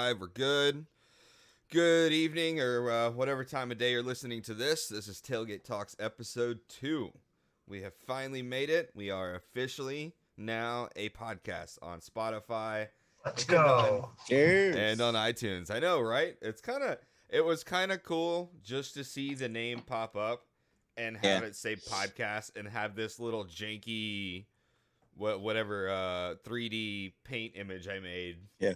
live. We're good. Good evening or whatever time of day you're listening to this. This is Tailgate Talks Ep2. We have finally made it. We are officially now a podcast on Spotify. Let's go. Cheers. And on iTunes. I know, right? It was kind of cool just to see the name pop up and have it say podcast and have this little janky whatever 3D paint image I made. Yeah.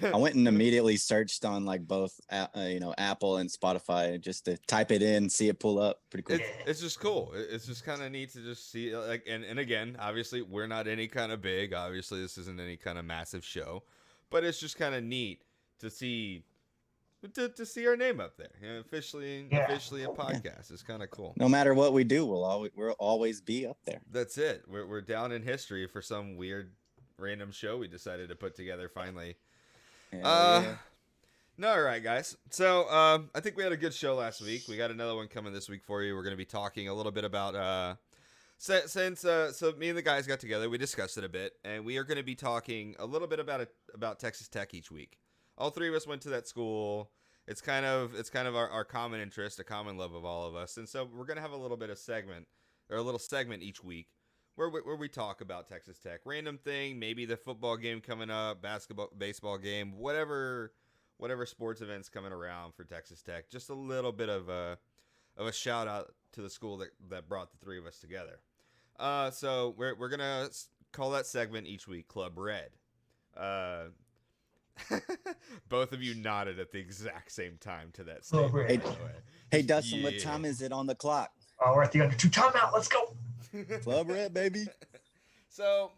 I went and immediately searched on like both Apple and Spotify just to type it in, see it pull up. Pretty cool. It's just cool. It's just kind of neat to just see like and again, obviously we're not any kind of big. Obviously this isn't any kind of massive show, but it's just kind of neat to see our name up there. You know, officially a podcast. Yeah. It's kind of cool. No matter what we do, we'll always be up there. That's it. We're down in history for some weird random show we decided to put together finally. No, all right, guys. So I think we had a good show last week. We got another one coming this week for you. We're going to be talking a little bit about so me and the guys got together, we discussed it a bit, and we are going to be talking a little bit about Texas Tech each week. All three of us went to that school. It's kind of our common interest, a common love of all of us, and so we're going to have a little segment each week where we talk about Texas Tech, random thing, maybe the football game coming up, basketball, baseball game, whatever sports events coming around for Texas Tech. Just a little bit of a shout out to the school that brought the three of us together. So we're gonna call that segment each week Club Red. Both of you nodded at the exact same time to that statement. Hey Dustin, what time is it on the clock? Oh, we're at the under 2 timeout. Let's go. Club Red, baby. So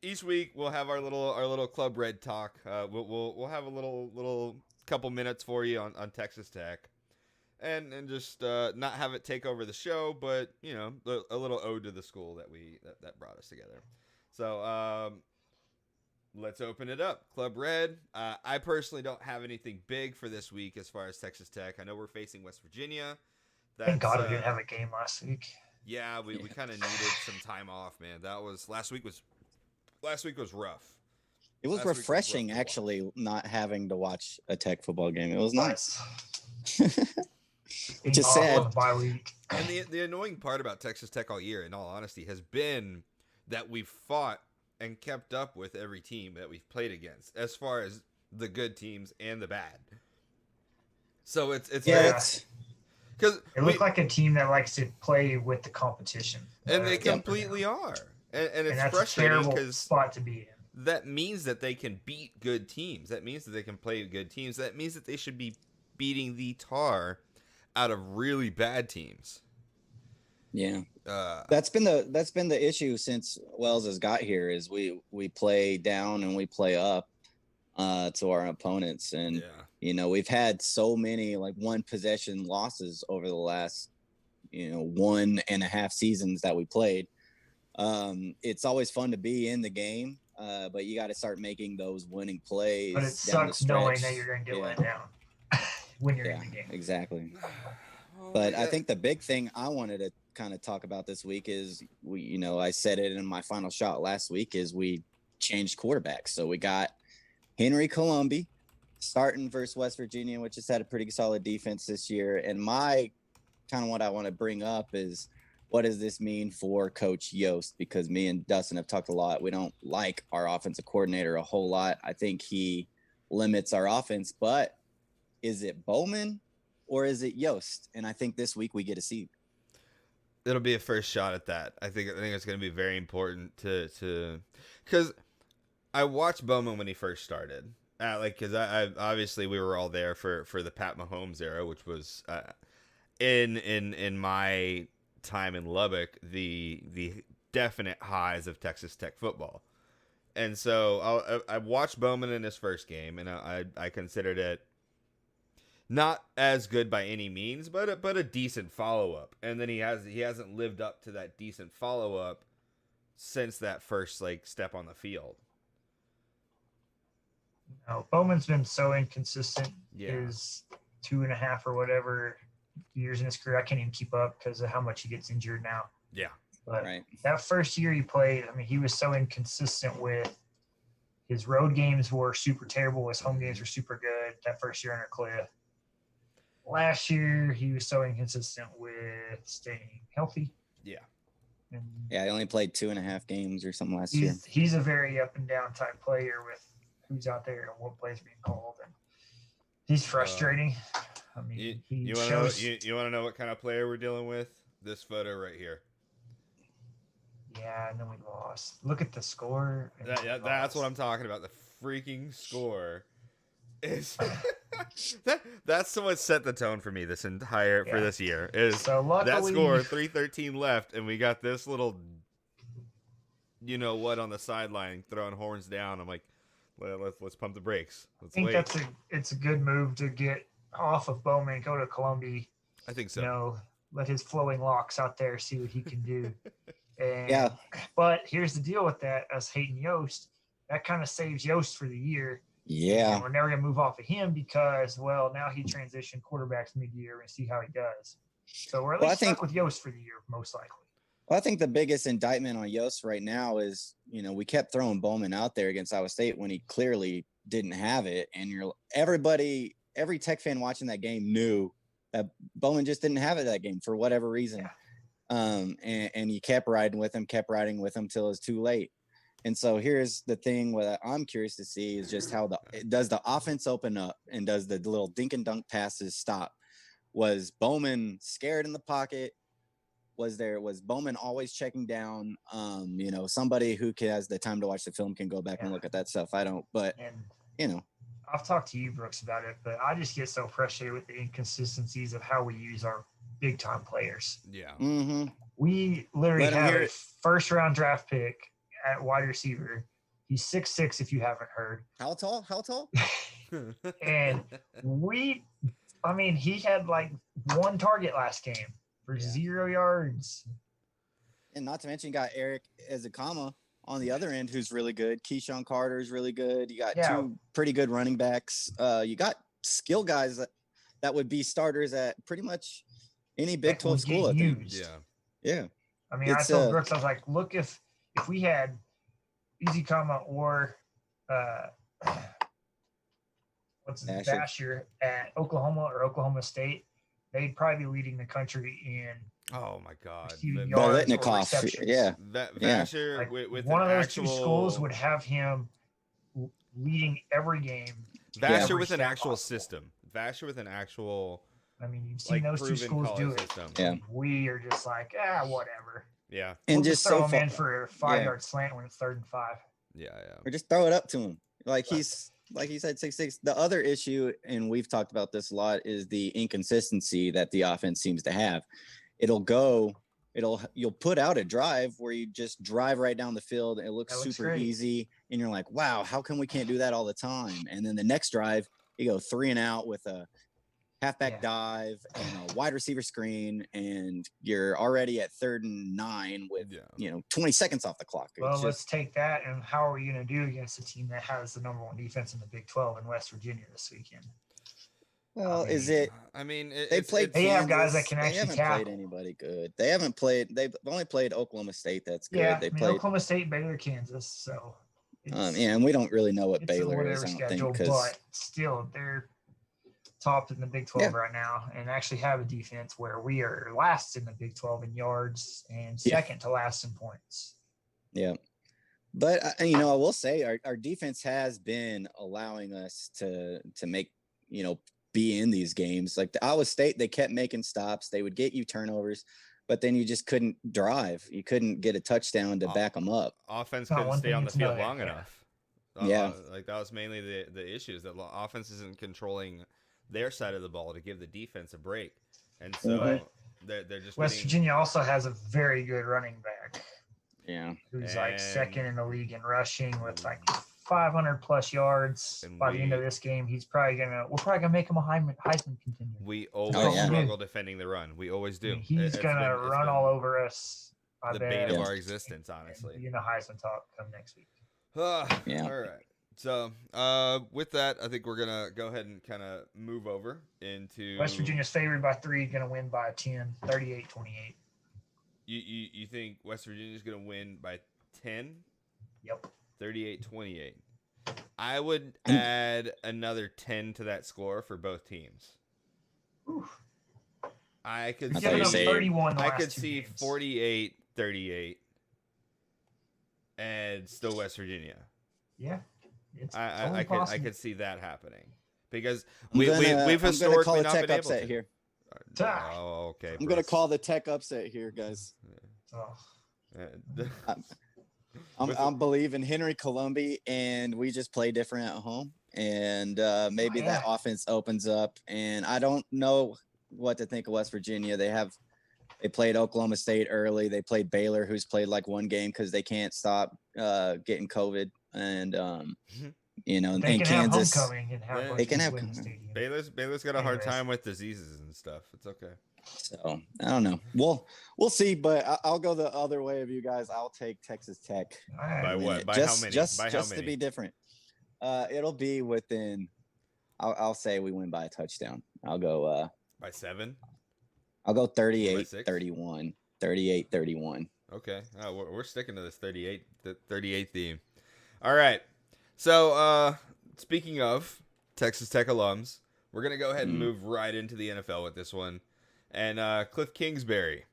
each week we'll have our little Club Red talk. We'll have a little couple minutes for you on Texas Tech, and just not have it take over the show, but a little ode to the school that brought us together. So let's open it up. Club Red. I personally don't have anything big for this week as far as Texas Tech. I know we're facing West Virginia. Thank God we didn't have a game last week. Yeah, we kind of needed some time off, man. Last week was rough. It was refreshing actually not having to watch a Tech football game. It was nice. Which is sad. And the annoying part about Texas Tech all year, in all honesty, has been that we've fought and kept up with every team that we've played against, as far as the good teams and the bad. So it's because it looked like a team that likes to play with the competition, and they completely are, and it's frustrating because spot to be in. That means that they can beat good teams. That means that they can play good teams. That means that they should be beating the tar out of really bad teams. Yeah, that's been the issue since Wells has got here. Is we play down and we play up to our opponents, and we've had so many like one possession losses over the last 1.5 seasons that we played. It's always fun to be in the game, but you got to start making those winning plays. But it sucks knowing that you're going to get let down when you're in the game. Exactly. But I think the big thing I wanted to kind of talk about this week is I said it in my final shot last week is we changed quarterbacks. So we got Henry Colombi starting versus West Virginia, which has had a pretty solid defense this year. And my kind of what I want to bring up is what does this mean for Coach Yost? Because me and Dustin have talked a lot. We don't like our offensive coordinator a whole lot. I think he limits our offense, but is it Bowman or is it Yost? And I think this week we get to see. It'll be a first shot at that. I think it's going to be very important to because I watched Bowman when he first started. Because I obviously we were all there for the Pat Mahomes era, which was in my time in Lubbock the definite highs of Texas Tech football. And so I watched Bowman in his first game, and I considered it not as good by any means, but a decent follow-up. And then he hasn't lived up to that decent follow-up since that first step on the field. No, Bowman's been so inconsistent. His 2.5 or whatever years in his career, I can't even keep up because of how much he gets injured now. Yeah. But that first year he played, I mean, he was so inconsistent with His road games were super terrible. His home games were super good that first year under Kliff. Last year, he was so inconsistent with staying healthy. Yeah. And I only played 2.5 games or something last year. He's a very up and down type player with who's out there and what plays being called. And he's frustrating. I mean, you want to know what kind of player we're dealing with? This photo right here. Yeah, and then we lost. Look at the score. That's what I'm talking about. The freaking score is that's what set the tone for me for this year. Is so luckily, that score 3:13 left, and we got this little, you know what, on the sideline throwing horns down. I'm like, let's pump the brakes. Let's wait. It's a good move to get off of Bowman, go to Columbia. I think so. You know, let his flowing locks out there, see what he can do. And, yeah. But here's the deal with that, us hating Yost, that kind of saves Yost for the year. Yeah. And we're never going to move off of him because, well, now he transitioned quarterbacks mid-year and see how he does. So we're at least stuck with Yost for the year, most likely. Well, I think the biggest indictment on Yost right now is, you know, we kept throwing Bowman out there against Iowa State when he clearly didn't have it. And every Tech fan watching that game knew that Bowman just didn't have it that game for whatever reason. Yeah. And you kept riding with him till it was too late. And so here's the thing what I'm curious to see is just how does the offense open up and does the little dink and dunk passes stop? Was Bowman scared in the pocket? Was Bowman always checking down? You know, somebody who has the time to watch the film can go back and look at that stuff. I don't, but you know. I've talked to you, Brooks, about it, but I just get so frustrated with the inconsistencies of how we use our big time players. Yeah. Mm-hmm. We literally have a first round draft pick at wide receiver. He's 6'6", if you haven't heard. How tall? And he had like one target last game for 0 yards. And not to mention, you got Eric Ezekama on the other end, who's really good. Keyshawn Carter is really good. You got two pretty good running backs. You got skill guys that would be starters at pretty much any Big 12 school, I think. Yeah. I mean, I told Brooks, I was like, look, if we had Ezekama or Basher at Oklahoma or Oklahoma State, they'd probably be leading the country in. Oh my God! Bolitnikoff, Vasher like with one of those two schools would have him leading every game. Vasher with an actual system. Vasher with an actual. I mean, you've seen those two schools do it. System. Yeah, we are just like, whatever. Yeah, and we'll just throw him in for a 5-yard slant when it's 3rd and 5. Yeah. Or just throw it up to him, like he's. Like he said, 6'6". The other issue, and we've talked about this a lot, is the inconsistency that the offense seems to have. You'll put out a drive where you just drive right down the field. And it looks super easy. And you're like, wow, how come we can't do that all the time? And then the next drive, you go 3 and out with a halfback dive and a wide receiver screen. And you're already at 3rd and 9 with, 20 seconds off the clock. Well, let's take that. And how are we going to do against a team that has the number 1 defense in the Big 12 in West Virginia this weekend? Well, they have guys that can actually tackle. They haven't played anybody good. They've only played Oklahoma State. That's good. Yeah, Oklahoma State, Baylor, Kansas. So, and we don't really know what Baylor is. I don't think, but still, they're top in the Big 12 right now, and actually have a defense where we are last in the Big 12 in yards and second to last in points. Yeah. But, I will say our defense has been allowing us to make, be in these games. Like the Iowa State, they kept making stops. They would get you turnovers, but then you just couldn't drive. You couldn't get a touchdown to back them up. Offense couldn't stay on the field long enough. Yeah. Like that was mainly the issues, that offense isn't controlling their side of the ball to give the defense a break. And so they're just West Virginia also has a very good running back. Yeah. Who's like 2nd in the league in rushing with like 500 plus yards. By the end of this game, we're probably gonna make him a Heisman contender. We always struggle defending the run. We always do. He's gonna run all over us. The bane of our existence, honestly. You know, Heisman talk come next week. All right. So with that, I think we're gonna go ahead and kind of move over into West Virginia's favored by 3, gonna win by 10, 38-28. You think West Virginia's gonna win by 10? Yep. 38-28. I would add another 10 to that score for both teams. Oof. I could Giving up see 31 the I last could two see games. 48-38 and still West Virginia. Yeah. It's I totally could possible. I could see that happening because I'm we've gonna historically call a not tech been able upset to. here. Oh, okay. I'm gonna call the tech upset here, guys. Oh. I'm believing Henry Colombi, and we just play different at home, and maybe that offense opens up. And I don't know what to think of West Virginia. They played Oklahoma State early. They played Baylor, who's played like one game because they can't stop getting COVID, and you know, they and can Kansas. have homecoming and have they can have win the stadium. Baylor's got a hard time with diseases and stuff. It's okay. So I don't know. We'll see, but I'll go the other way of you guys. I'll take Texas Tech. By what? By just, how many? Just, by just how many? to be different. It'll be within. I'll say we win by a touchdown. I'll go. By 7. I'll go 38-31. 38-31. Okay. We're sticking to this 38 theme. All right. So speaking of Texas Tech alums, we're gonna go ahead and move right into the NFL with this one. And Kliff Kingsbury.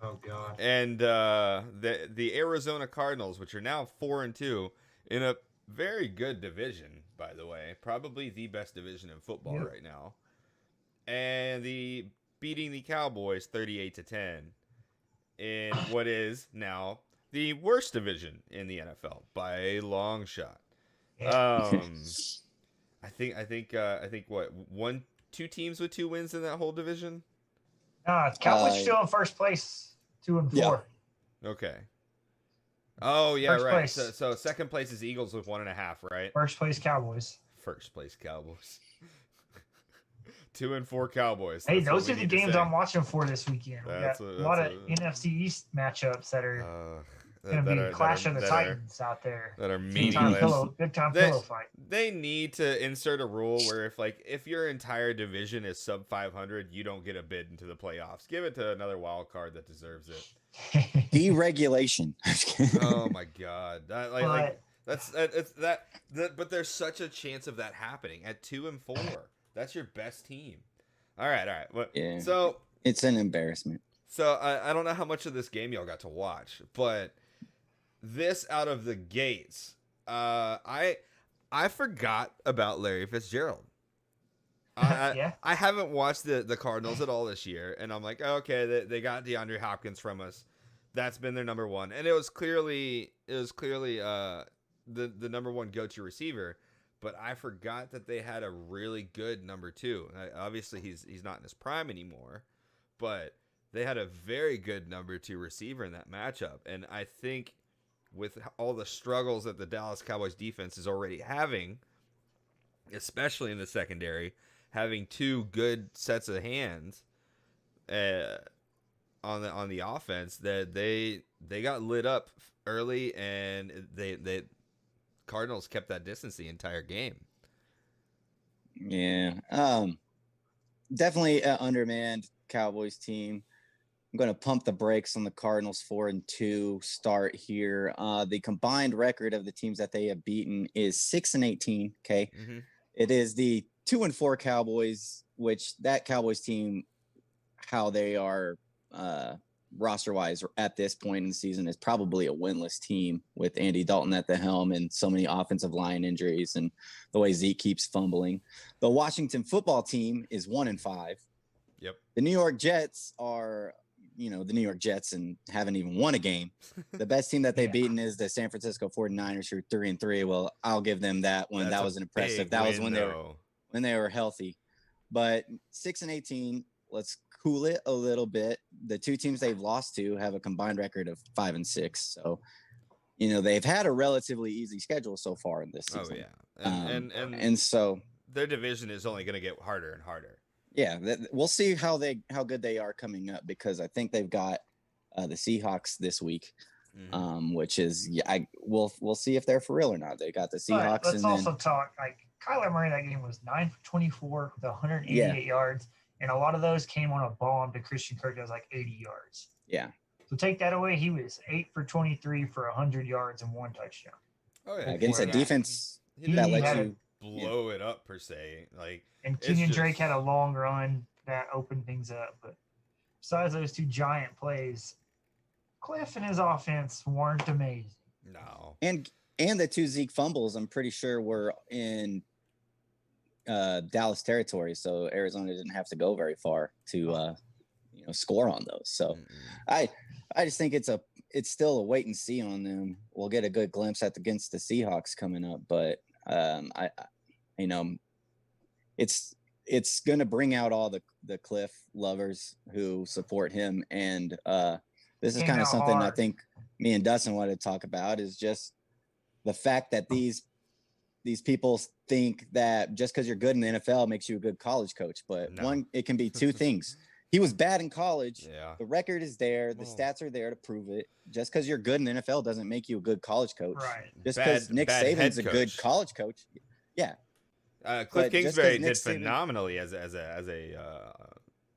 Oh God. And the Arizona Cardinals, which are now 4-2 in a very good division, by the way, probably the best division in football right now. And beating the Cowboys 38-10 in what is now the worst division in the NFL by a long shot. I think what 2 teams with 2 wins in that whole division. Cowboys still in first place, 2-4. Yeah. Okay. Oh yeah, First right. place. So second place is Eagles with 1.5, right? First place Cowboys. First place Cowboys. 2-4 Cowboys. Hey, those are the games I'm watching for this weekend. We got a lot of NFC East matchups that are going to be Clash of the Titans out there. That are meaningless. Good time pillow fight. They need to insert a rule where if your entire division is sub 500, you don't get a bid into the playoffs. Give it to another wild card that deserves it. Deregulation. Oh my God! But there's such a chance of that happening at 2-4. That's your best team. All right. Well, yeah. So it's an embarrassment. So I don't know how much of this game y'all got to watch, but this out of the gates, I forgot about Larry Fitzgerald. I haven't watched the Cardinals at all this year, and I'm like, oh, okay, they got DeAndre Hopkins from us. That's been their number one, and it was clearly the number one go-to receiver. But I forgot that they had a really good number 2. Obviously, he's not in his prime anymore, but they had a very good number 2 receiver in that matchup. And I think with all the struggles that the Dallas Cowboys defense is already having, especially in the secondary, having 2 good sets of hands on the offense, that they got lit up early, and they Cardinals kept that distance the entire game. Yeah. Definitely an undermanned Cowboys team. I'm going to pump the brakes on the Cardinals 4-2 start here. The combined record of the teams that they have beaten is 6-18. Okay. Mm-hmm. It is the 2-4 Cowboys, which that Cowboys team, how they are roster wise at this point in the season, is probably a winless team with Andy Dalton at the helm and so many offensive line injuries and the way Zeke keeps fumbling. The Washington football team is 1-5. Yep. The New York Jets are, the New York Jets and haven't even won a game. The best team that they've beaten is the San Francisco 49ers, who are 3-3. Well, I'll give them that one. That was an impressive. That was when they were healthy. But 6-18, let's cool it a little bit. The 2 teams they've lost to have a combined record of 5-6. So, they've had a relatively easy schedule so far in this season. Oh yeah, and so their division is only going to get harder and harder. Yeah, we'll see how good they are coming up, because I think they've got the Seahawks this week, which is we'll see if they're for real or not. They got the Seahawks. But let's also talk Kyler Murray. That game was 9-24 with 188 yards. And a lot of those came on a bomb to Christian Kirk that was like 80 yards. Yeah. So take that away. He was 8 for 23 for 100 yards and 1 touchdown. Oh yeah, against a defense that lets you blow it up per se. Like, and Kenyon Drake had a long run that opened things up. But besides those two giant plays, Kliff and his offense weren't amazing. No. And the two Zeke fumbles, I'm pretty sure, were in Dallas territory, so Arizona didn't have to go very far to score on those. So I just think it's still a wait and see on them. We'll get a good glimpse against the Seahawks coming up, but it's going to bring out all the Kliff lovers who support him, and this is kind of something I think me and Dustin wanted to talk about, is just the fact that these people think that just because you're good in the NFL makes you a good college coach. But it can be two things. He was bad in college. Yeah. The record is there. The stats are there to prove it. Just because you're good in the NFL doesn't make you a good college coach. Right. Just because Nick Saban's a good college coach. Yeah. Kliff Kingsbury did phenomenally as a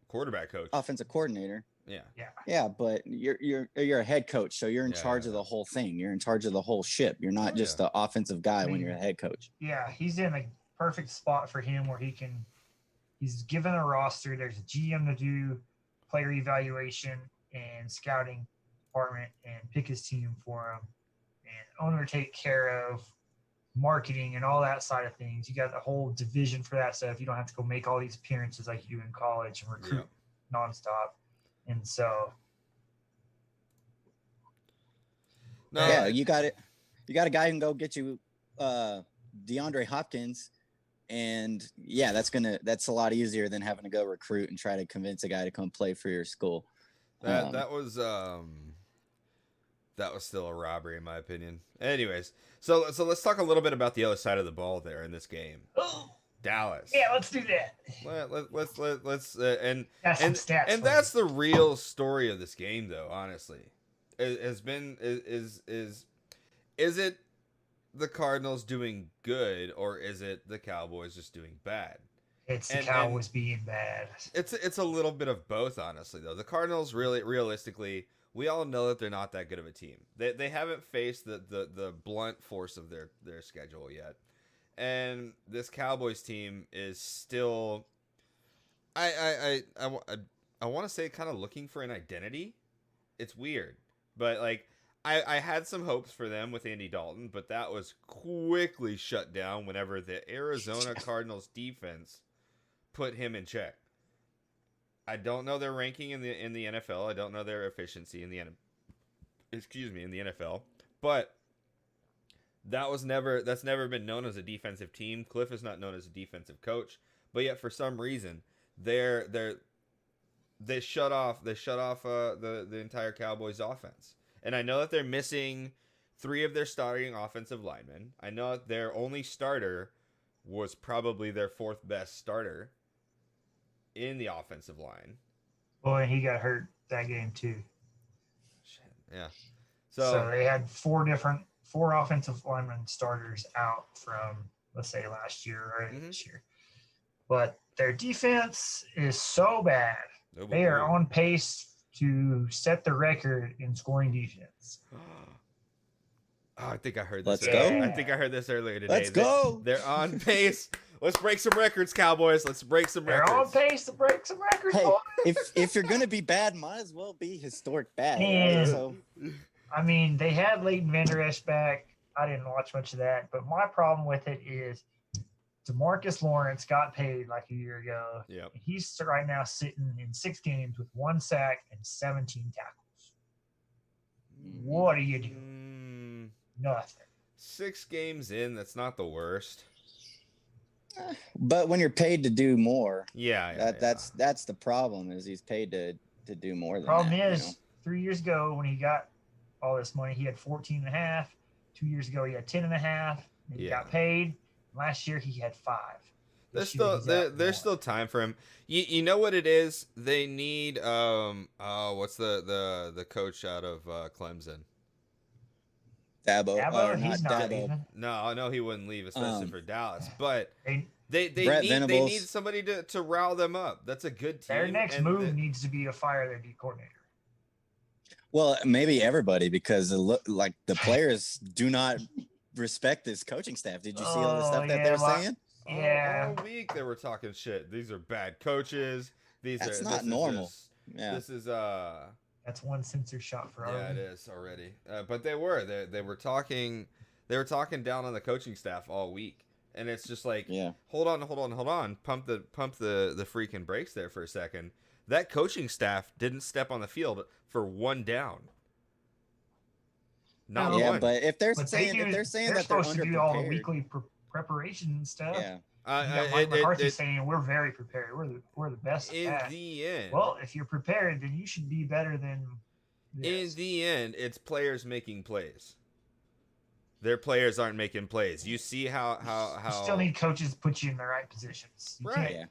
quarterback coach, offensive coordinator. Yeah, but you're a head coach, so you're in charge of the whole thing. You're in charge of the whole ship. You're not just the offensive guy when you're a head coach. Yeah, he's in a perfect spot for him where he's given a roster. There's a GM to do player evaluation and scouting department and pick his team for him, and owner take care of marketing and all that side of things. You got the whole division for that stuff. You don't have to go make all these appearances like you do in college and recruit nonstop. And so, you got it. You got a guy who can go get you DeAndre Hopkins, and that's a lot easier than having to go recruit and try to convince a guy to come play for your school. That was still a robbery in my opinion. Anyways, so let's talk a little bit about the other side of the ball there in this game. Dallas. Yeah, let's do that. Let's stats and that's the real story of this game, though. Honestly, is it the Cardinals doing good, or is it the Cowboys just doing bad? It's the Cowboys being bad. It's a little bit of both, honestly. Though the Cardinals, really, realistically, we all know that they're not that good of a team. They haven't faced the blunt force of their schedule yet. And this Cowboys team is still, I want to say, kind of looking for an identity. It's weird, but like I had some hopes for them with Andy Dalton, but that was quickly shut down whenever the Arizona Cardinals defense put him in check. I don't know their ranking in the NFL. I don't know their efficiency in the NFL, but that's never been known as a defensive team. Kliff is not known as a defensive coach, but yet for some reason they shut off the entire Cowboys offense. And I know that they're missing 3 of their starting offensive linemen. I know that their only starter was probably their 4th best starter in the offensive line. Boy, he got hurt that game too. Shit. Yeah. So they had 4 offensive lineman starters out from, let's say, last year or this year. But their defense is so bad. They are on pace to set the record in scoring defense. Oh, I think I heard this. Let's go. I think I heard this earlier today. Let's go. They're on pace. Let's break some records, Cowboys. Let's break some records. They're on pace to break some records. Hey, if you're going to be bad, might as well be historic bad. And, right? So, I mean, they had Leighton Vander Esch back. I didn't watch much of that, but my problem with it is DeMarcus Lawrence got paid like a year ago. Yep. He's right now sitting in 6 games with 1 sack and 17 tackles. What do you do? Nothing. 6 games in, that's not the worst. But when you're paid to do more, that's the problem. Is he's paid to do more than problem that. Is 3 years ago when he got all this money, he had 14.5. 2 years ago he had 10.5. He got paid. Last year he had 5. There's still time for him. You know what it is? They need what's the coach out of Clemson? Dabo. He's not leaving. No, he wouldn't leave, especially for Dallas. But they Venables. need somebody to rile them up. That's a good team. Their next move needs to be to fire their D coordinator. Well, maybe everybody, because the players do not respect this coaching staff. Did you see all the stuff that they're saying? Yeah. All week they were talking shit. These are bad coaches. That's not normal. This is That's one censor shot for yeah, it is already. But they were talking down on the coaching staff all week, and it's just like, hold on, pump the freaking brakes there for a second. That coaching staff didn't step on the field for one down. Not one. Yeah, but if they're saying that they're supposed to do all the underprepared, weekly preparation and stuff. yeah. Mike McCarthy's saying we're very prepared. We're the best. In the end, well, if you're prepared, then you should be better than this. In the end, it's players making plays. Their players aren't making plays. You see how you still need coaches to put you in the right positions. You right.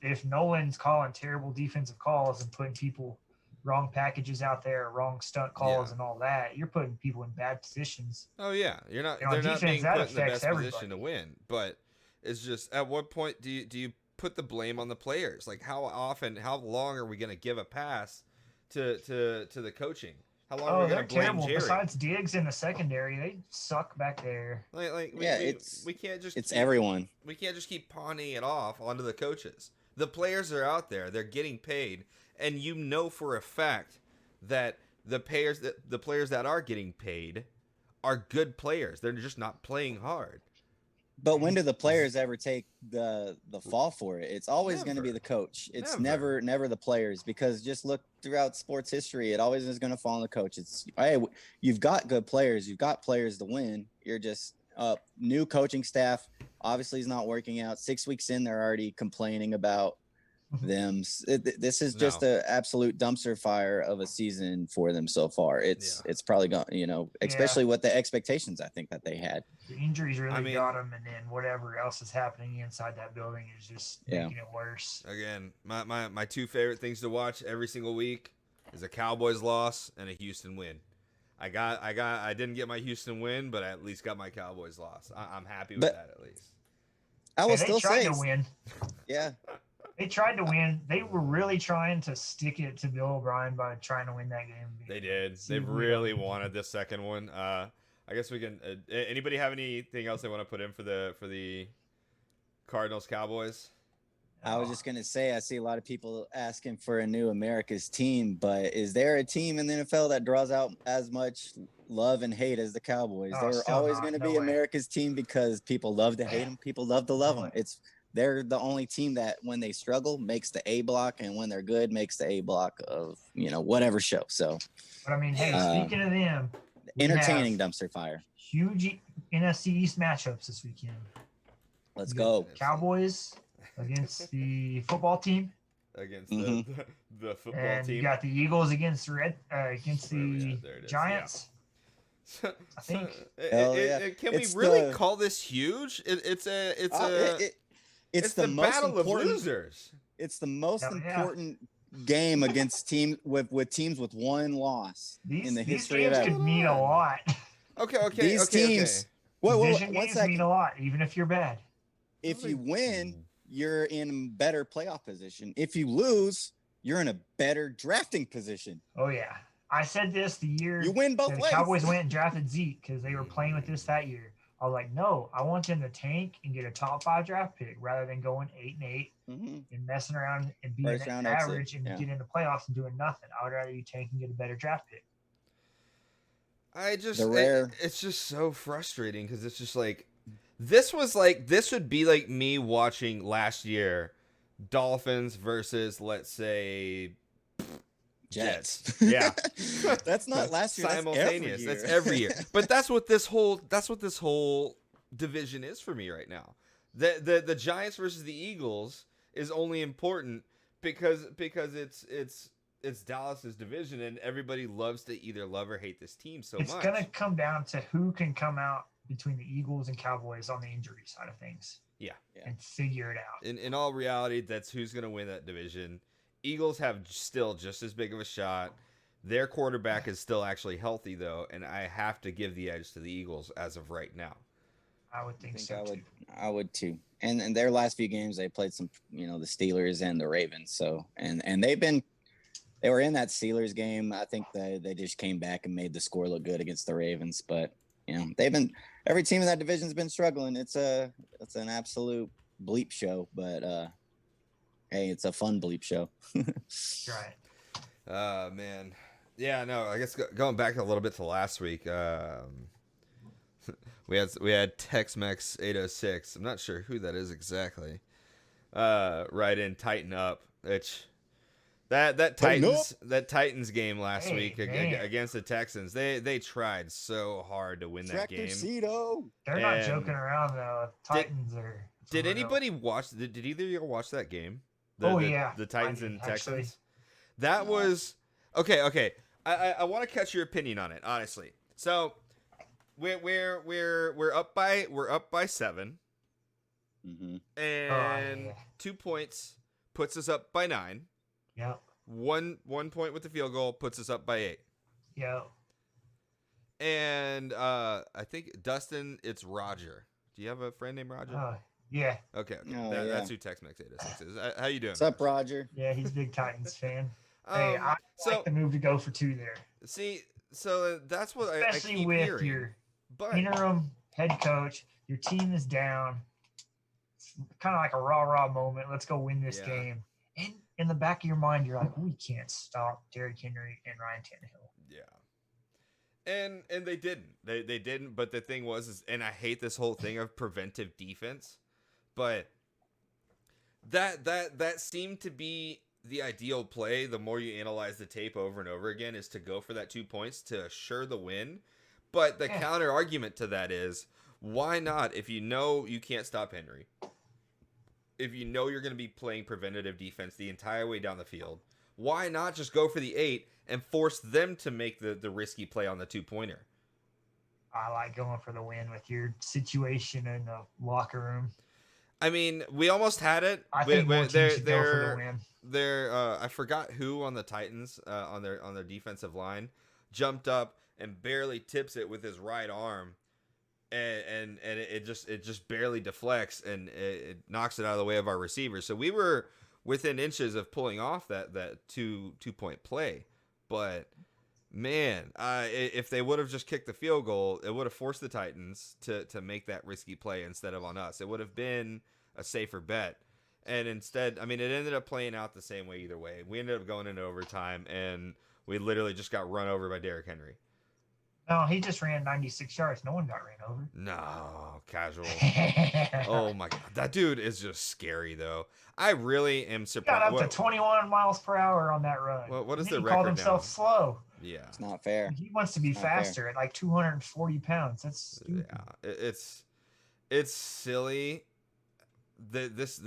If Nolan's calling terrible defensive calls and putting people wrong packages out there, wrong stunt calls and all that, you're putting people in bad positions. Oh yeah, they're not defense, being put in the best everybody. position to win. But it's just, at what point do you put the blame on the players? Like, how long are we going to give a pass to the coaching? How long are we going to blame terrible. Jerry? Besides Diggs in the secondary, they suck back there. We can't just everyone. We can't just keep pawning it off onto the coaches. The players are out there; they're getting paid, and you know for a fact that the players that are getting paid are good players. They're just not playing hard. But when do the players ever take the fall for it? It's always going to be the coach. It's never the players, because just look throughout sports history. It always is going to fall on the coach. It's, hey, you've got good players. You've got players to win. You're just new coaching staff. Obviously, is not working out. 6 weeks in, they're already complaining about them. This is just an absolute dumpster fire of a season for them so far. It's probably gone, especially with the expectations I think that they had. The injuries really got them, and then whatever else is happening inside that building is just making it worse. Again, my two favorite things to watch every single week is a Cowboys loss and a Houston win. I didn't get my Houston win, but I at least got my Cowboys loss. I'm happy with that at least. I will still say, to win. Yeah. They tried to win. They were really trying to stick it to Bill O'Brien by trying to win that game. They did. They really wanted this second one. I guess we can. Anybody have anything else they want to put in for the Cardinals Cowboys? I was just gonna say, I see a lot of people asking for a new America's team, but is there a team in the NFL that draws out as much love and hate as the Cowboys? They're always going to be America's team because people love to hate them. People love to love them. They're the only team that when they struggle makes the A block, and when they're good makes the A block of, whatever show. So, but I mean, hey, speaking of them, entertaining dumpster fire. Huge NFC East matchups this weekend. Let's go. Cowboys against the football team. Against the football and team. You got the Eagles against the Giants. I think. Can we really call this huge? It's the battle of losers. It's the most important game against teams with teams with one loss in the history of ever. These games could mean a lot. Okay. These teams. Division games mean a lot, even if you're bad. If you win, you're in better playoff position. If you lose, you're in a better drafting position. Oh yeah, I said this the year you win both ways. The Cowboys went and drafted Zeke because they were playing with this that year. I was like, no, I want them to tank and get a top 5 draft pick rather than going 8-8 and messing around and being average and getting into playoffs and doing nothing. I would rather you tank and get a better draft pick. It's just so frustrating because it's just like, this would be like me watching last year Dolphins versus, let's say, Jets. Yeah. That's not last year. Simultaneous. That's every year. But that's what this whole division is for me right now. The Giants versus the Eagles is only important because it's Dallas's division, and everybody loves to either love or hate this team so much. It's gonna come down to who can come out between the Eagles and Cowboys on the injury side of things. Yeah. And figure it out. In all reality, that's who's going to win that division. Eagles have still just as big of a shot. Their quarterback is still actually healthy, though, and I have to give the edge to the Eagles as of right now. I would think so, too. I would, too. And in their last few games, they played some, the Steelers and the Ravens. So, and they were in that Steelers game. I think they just came back and made the score look good against the Ravens, but they've been every team in that division's been struggling. It's an absolute bleep show, but hey, it's a fun bleep show. Right. Man. Yeah, no, I guess going back a little bit to last week, we had Tex-Mex 806. I'm not sure who that is exactly. Right in Tighten Up, which that Titans game last week against the Texans, they tried so hard to win that game. They're not joking around though. Titans are. Did anybody watch? Did either of you watch that game? The Titans and Texans. That was okay. I want to catch your opinion on it, honestly. So we're up by 7, and 2 points puts us up by 9. Yep. 1 point with the field goal puts us up by 8. Yep. And I think Dustin, it's Roger. Do you have a friend named Roger? Yeah. Okay. That's who Tex-Mex 806 is. How you doing? What's up, Roger? Yeah, he's a big Titans fan. Hey, I like the move to go for 2 there. See, so that's what especially I keep with hearing. Your interim head coach, your team is down. It's kind of like a rah-rah moment. Let's go win this game. And in the back of your mind, you're like, we can't stop Derrick Henry and Ryan Tannehill. Yeah. And they didn't. They didn't. But the thing was, and I hate this whole thing of preventive defense, but that seemed to be the ideal play. The more you analyze the tape over and over again, is to go for that 2 points to assure the win. But the counter argument to that is, why not, if you know you can't stop Henry, if you know you're going to be playing preventative defense the entire way down the field, why not just go for the 8 and force them to make the risky play on the 2-pointer? I like going for the win with your situation in the locker room. I mean, we almost had it. I think more teams should go for the win. I forgot who on the Titans on their defensive line jumped up and barely tips it with his right arm, and it just barely deflects and it knocks it out of the way of our receiver. So we were within inches of pulling off that 2-point play, but man, if they would have just kicked the field goal, it would have forced the Titans to make that risky play instead of on us. It would have been a safer bet. And instead, I mean, it ended up playing out the same way either way. We ended up going into overtime, and we literally just got run over by Derrick Henry. No, he just ran 96 yards. No one got ran over. No, casual. Oh, my God. That dude is just scary, though. I really am surprised. He got up to 21 miles per hour on that run. What is the record now? He called himself slow. Yeah. It's not fair. He wants to be faster at like 240 pounds. That's stupid. Yeah. It's silly. This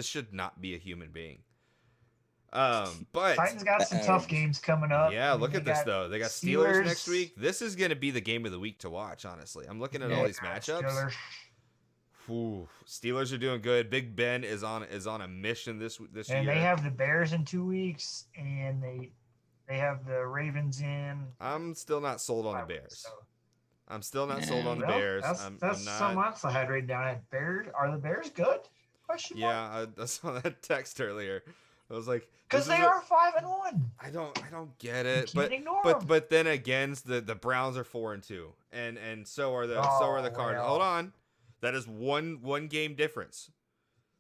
should not be a human being. But Titans got some tough games coming up. Yeah, look at this though. They got Steelers next week. This is going to be the game of the week to watch. Honestly, I'm looking at all these matchups. Steelers are doing good. Big Ben is on a mission this year. And they have the Bears in 2 weeks, and they have the Ravens in. I'm still not sold on the Bears. I'm still not sold on the Bears. That's something else I had written down. Are the Bears good? Question mark? I saw that text earlier. I was like, because they are 5-1. I don't get it. But then again, the Browns are 4-2, and so are the Cardinals. Well. Hold on, that is one game difference.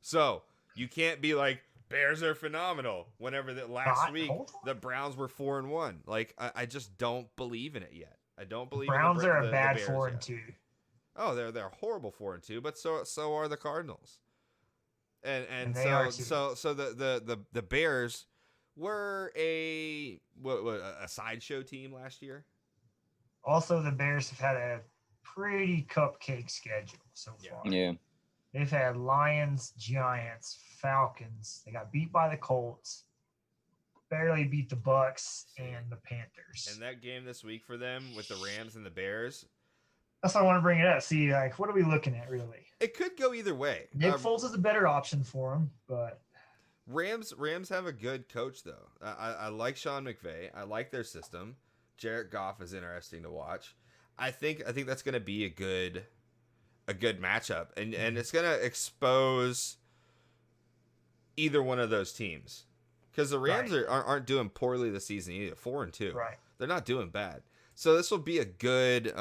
So you can't be like Bears are phenomenal. Whenever last week the Browns were 4-1. Like I just don't believe in it yet. I don't believe Browns are a bad 4-2. Oh, they're a horrible 4-2, but so are the Cardinals. And so the Bears were a sideshow team last year. Also, the Bears have had a pretty cupcake schedule so far. Yeah. They've had Lions, Giants, Falcons. They got beat by the Colts. Barely beat the Bucks and the Panthers. And that game this week for them with the Rams and the Bears. That's why I want to bring it up. See, like, what are we looking at, really? It could go either way. Nick Foles is a better option for him, but Rams have a good coach though. I like Sean McVay. I like their system. Jared Goff is interesting to watch. I think that's going to be a good matchup, and it's going to expose either one of those teams because the Rams aren't doing poorly this season either. 4-2. Right. They're not doing bad. So this will be a good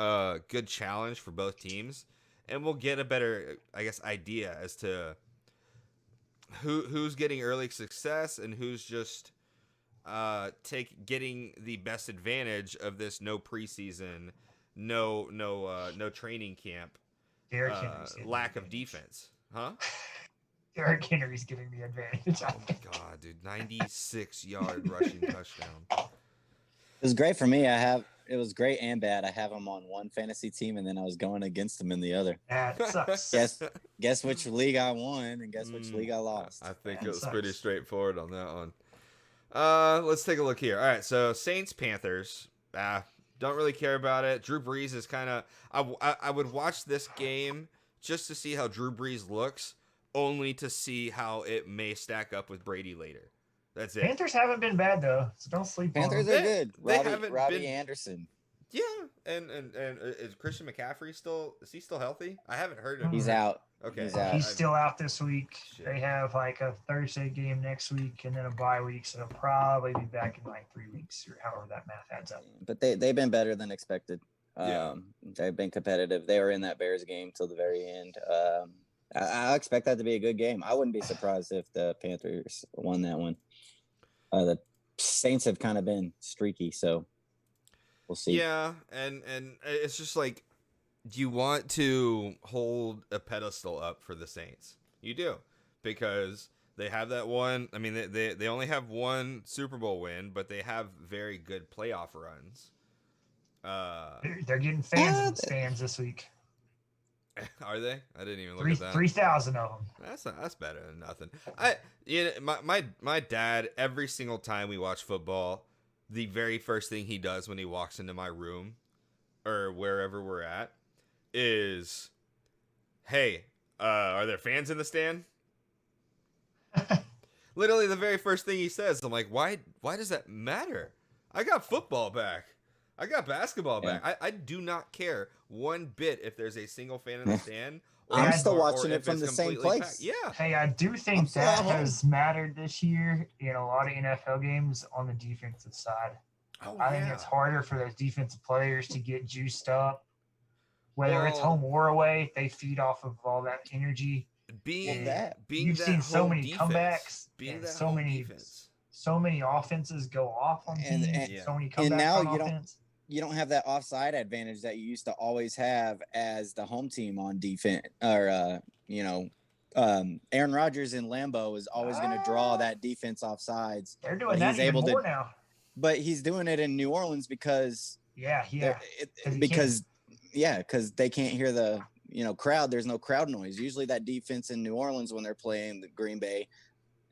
challenge for both teams, and we'll get a better, I guess, idea as to who's getting early success and who's just getting the best advantage of this no preseason, no training camp, Derrick Henry's lack of defense, huh? Derrick Henry's getting the advantage. Oh my god, dude, 96-yard rushing touchdown. It was great for me. It was great and bad. I have him on one fantasy team, and then I was going against him in the other. That sucks. Guess which league I won, and guess which league I lost. I think That it was sucks. pretty straightforward on that one. Let's take a look here. All right, so Saints Panthers. Don't really care about it. Drew Brees is kind of. I would watch this game just to see how Drew Brees looks, only to see how it may stack up with Brady later. That's it. Panthers haven't been bad though, so don't sleep Panthers on are them. good. They haven't Robbie been- Anderson. Yeah, and is Christian McCaffrey is he still healthy? I haven't heard of him. He's out. Okay. He's out. He's still out this week. Shit. They have like a Thursday game next week and then a bye week, so they'll probably be back in like 3 weeks or however that math adds up. But they've been better than expected. Yeah. They've been competitive. They were in that Bears game till the very end. I expect that to be a good game. I wouldn't be surprised if the Panthers won that one. The Saints have kind of been streaky, so we'll see. Yeah, and it's just like, do you want to hold a pedestal up for the Saints? You do, because they have that one. I mean, they only have one Super Bowl win, but they have very good playoff runs. They're getting fans in the stands this week. Are they? I didn't even look at that. 3,000 of them. That's better than nothing. My dad, every single time we watch football, the very first thing he does when he walks into my room or wherever we're at is, "Hey, are there fans in the stand?" Literally the very first thing he says. I'm like, why does that matter? I got football back. I got basketball back. I do not care one bit if there's a single fan in the stand. I'm still or watching it if from it's the same completely place. packed. Yeah. Hey, I do think still that at home. has mattered this year in a lot of NFL games on the defensive side. Oh, I think it's harder for those defensive players to get juiced up. Whether it's Well- home or away, they feed off of all that energy. Being that. being You've that seen so home many defense, comebacks being and that so home many defense. so many offenses go off on And- teams. and- so many comebacks and now on you don't- offense. You don't have that offside advantage that you used to always have as the home team on defense, or Aaron Rodgers in Lambeau is always going to draw that defense off sides, They're doing but that he's even able to- more now. but he's doing it in New Orleans because Yeah. because they can't hear the crowd. There's no crowd noise. Usually that defense in New Orleans when they're playing the Green Bay,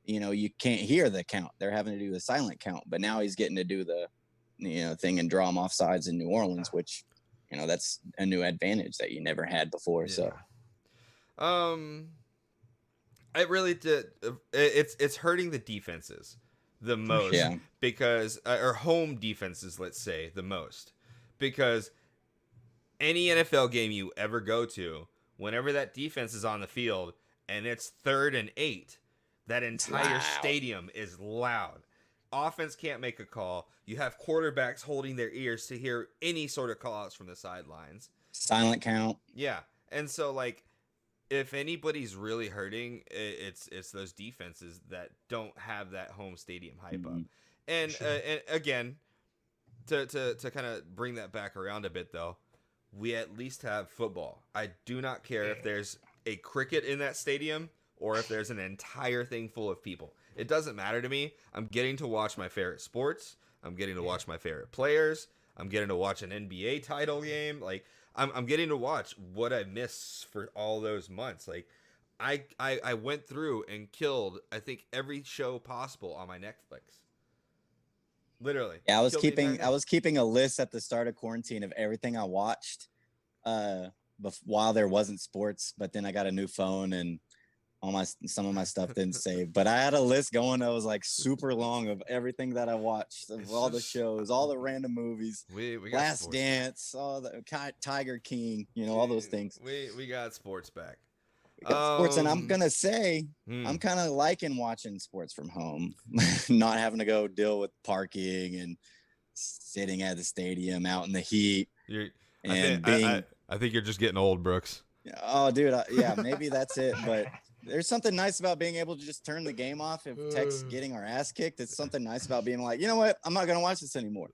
you can't hear the count. They're having to do the silent count. But now he's getting to do the thing and draw them off sides in New Orleans, which that's a new advantage that you never had before. So It really did. It's hurting the defenses the most. Yeah. Because or home defenses, let's say, the most, because any NFL game you ever go to, whenever that defense is on the field and it's 3rd and 8, that entire loud. stadium is loud. Offense can't make a call. You have quarterbacks holding their ears to hear any sort of call outs from the sidelines. silent count. Yeah. And so, like, if anybody's really hurting, it's those defenses that don't have that home stadium hype up. And, and again, to kind of bring that back around a bit, though, we at least have football. I do not care if there's a cricket in that stadium or if there's an entire thing full of people. It doesn't matter to me. I'm getting to watch my favorite sports. I'm getting to watch my favorite players. I'm getting to watch an NBA title game. Like, I'm getting to watch what I missed for all those months. Like, I went through and killed, I think, every show possible on my Netflix. Literally. Yeah, I was Killed the entire keeping a list at the start of quarantine of everything I watched while there wasn't sports, but then I got a new phone and some of my stuff didn't save. But I had a list going that was like super long of everything that I watched, of It's all the just- shows, all the random movies, We got Last sports. Dance, all the Tiger King, all those things. We got sports back. We got sports, and I'm Um, gonna say I'm kind of liking watching sports from home, not having to go deal with parking and sitting at the stadium out in the heat I think you're just getting old, Brooks. Oh, dude, yeah, maybe that's it. But there's something nice about being able to just turn the game off if Tech's getting our ass kicked. It's something nice about being like, you know what? I'm not going to watch this anymore.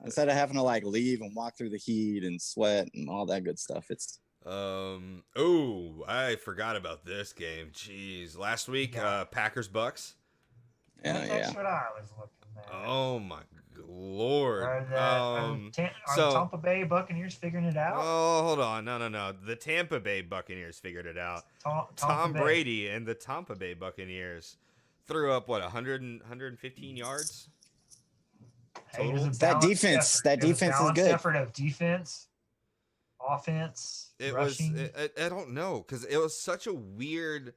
Instead of having to like leave and walk through the heat and sweat and all that good stuff. It's oh, I forgot about this game. Jeez, last week, Packers Bucks. That's what I was looking at. Oh my Lord. Are Tampa Bay Buccaneers figuring it out? Oh, hold on. No. The Tampa Bay Buccaneers figured it out. Tom Brady and the Tampa Bay Buccaneers threw up, 115 yards? Total? That defense is good. Effort of defense, offense, rushing. I don't know, because it was such a weird,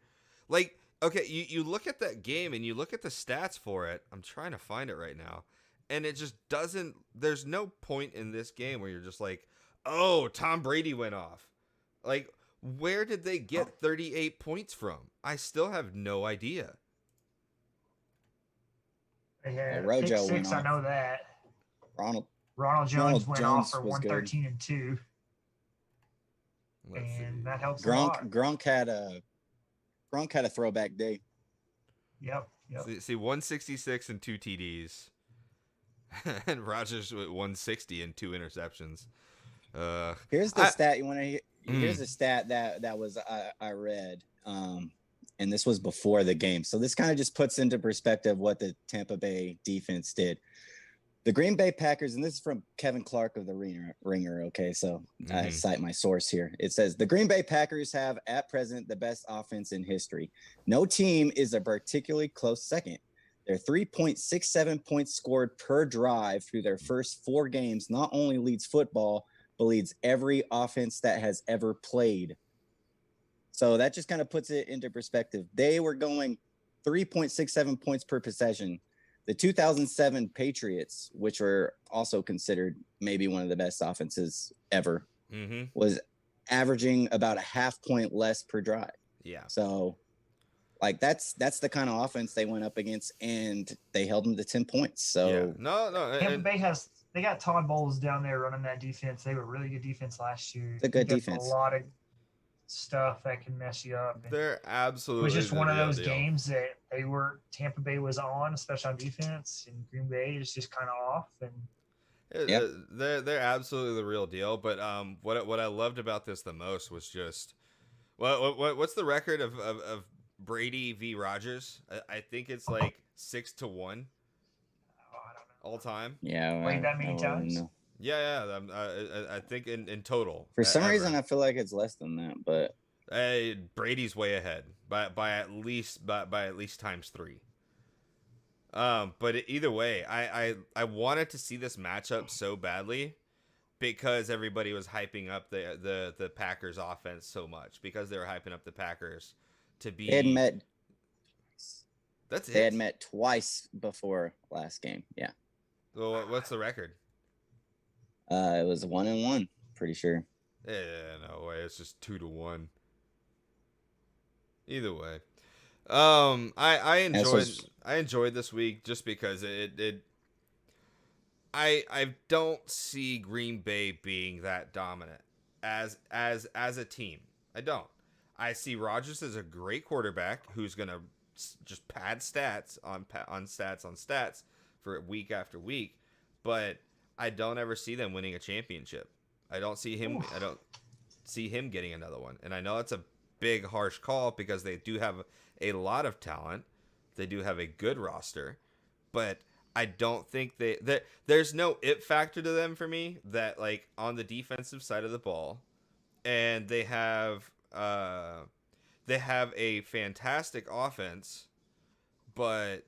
like, okay, you look at that game and you look at the stats for it. I'm trying to find it right now. And it just doesn't, there's no point in this game where you're just like, oh, Tom Brady went off. Like, where did they get 38 points from? I still have no idea. Yeah, Rojo went off. I know that. Ronald Jones went off for 113 and 2. And that helps a lot. Gronk had a throwback day. Yep. See 166 and 2 TDs. And Rodgers with 160 and 2 interceptions. Here's the stat you want to hear. Here's a stat that was I read, and this was before the game. So this kind of just puts into perspective what the Tampa Bay defense did. The Green Bay Packers, and this is from Kevin Clark of the Ringer. Okay, so I cite my source here. It says the Green Bay Packers have at present the best offense in history. No team is a particularly close second. Their 3.67 points scored per drive through their first 4 games not only leads football, but leads every offense that has ever played. So that just kind of puts it into perspective. They were going 3.67 points per possession. The 2007 Patriots, which were also considered maybe one of the best offenses ever, was averaging about a half point less per drive. Yeah. So, like, that's the kind of offense they went up against, and they held them to 10 points. So no. Tampa Bay they got Todd Bowles down there running that defense. They were really good defense last year. It's a good defense. A lot of stuff that can mess you up. They're absolutely. It was just one of those games that Tampa Bay was on, especially on defense, and Green Bay is just kind of off. And they're absolutely the real deal. But what I loved about this the most was just what's the record of Brady v. Rodgers? I think it's like 6-1 all time. Yeah, played that many times. Yeah. I think in total. For some reason, I feel like it's less than that, but Brady's way ahead by at least times 3. But either way, I wanted to see this matchup so badly because everybody was hyping up the Packers offense so much, because they were hyping up the Packers to be. They had met. That's it. They had met twice before last game. Yeah. Well, what's the record? It was 1-1, pretty sure. Yeah, no way. It's just 2-1. Either way, I enjoyed this week just because I don't see Green Bay being that dominant as a team. I don't. I see Rodgers as a great quarterback who's gonna just pad stats on stats for week after week, but I don't ever see them winning a championship. I don't see him getting another one. And I know it's a big, harsh call because they do have a lot of talent. They do have a good roster, but I don't think there's no it factor to them for me that, like, on the defensive side of the ball, and they have a fantastic offense, but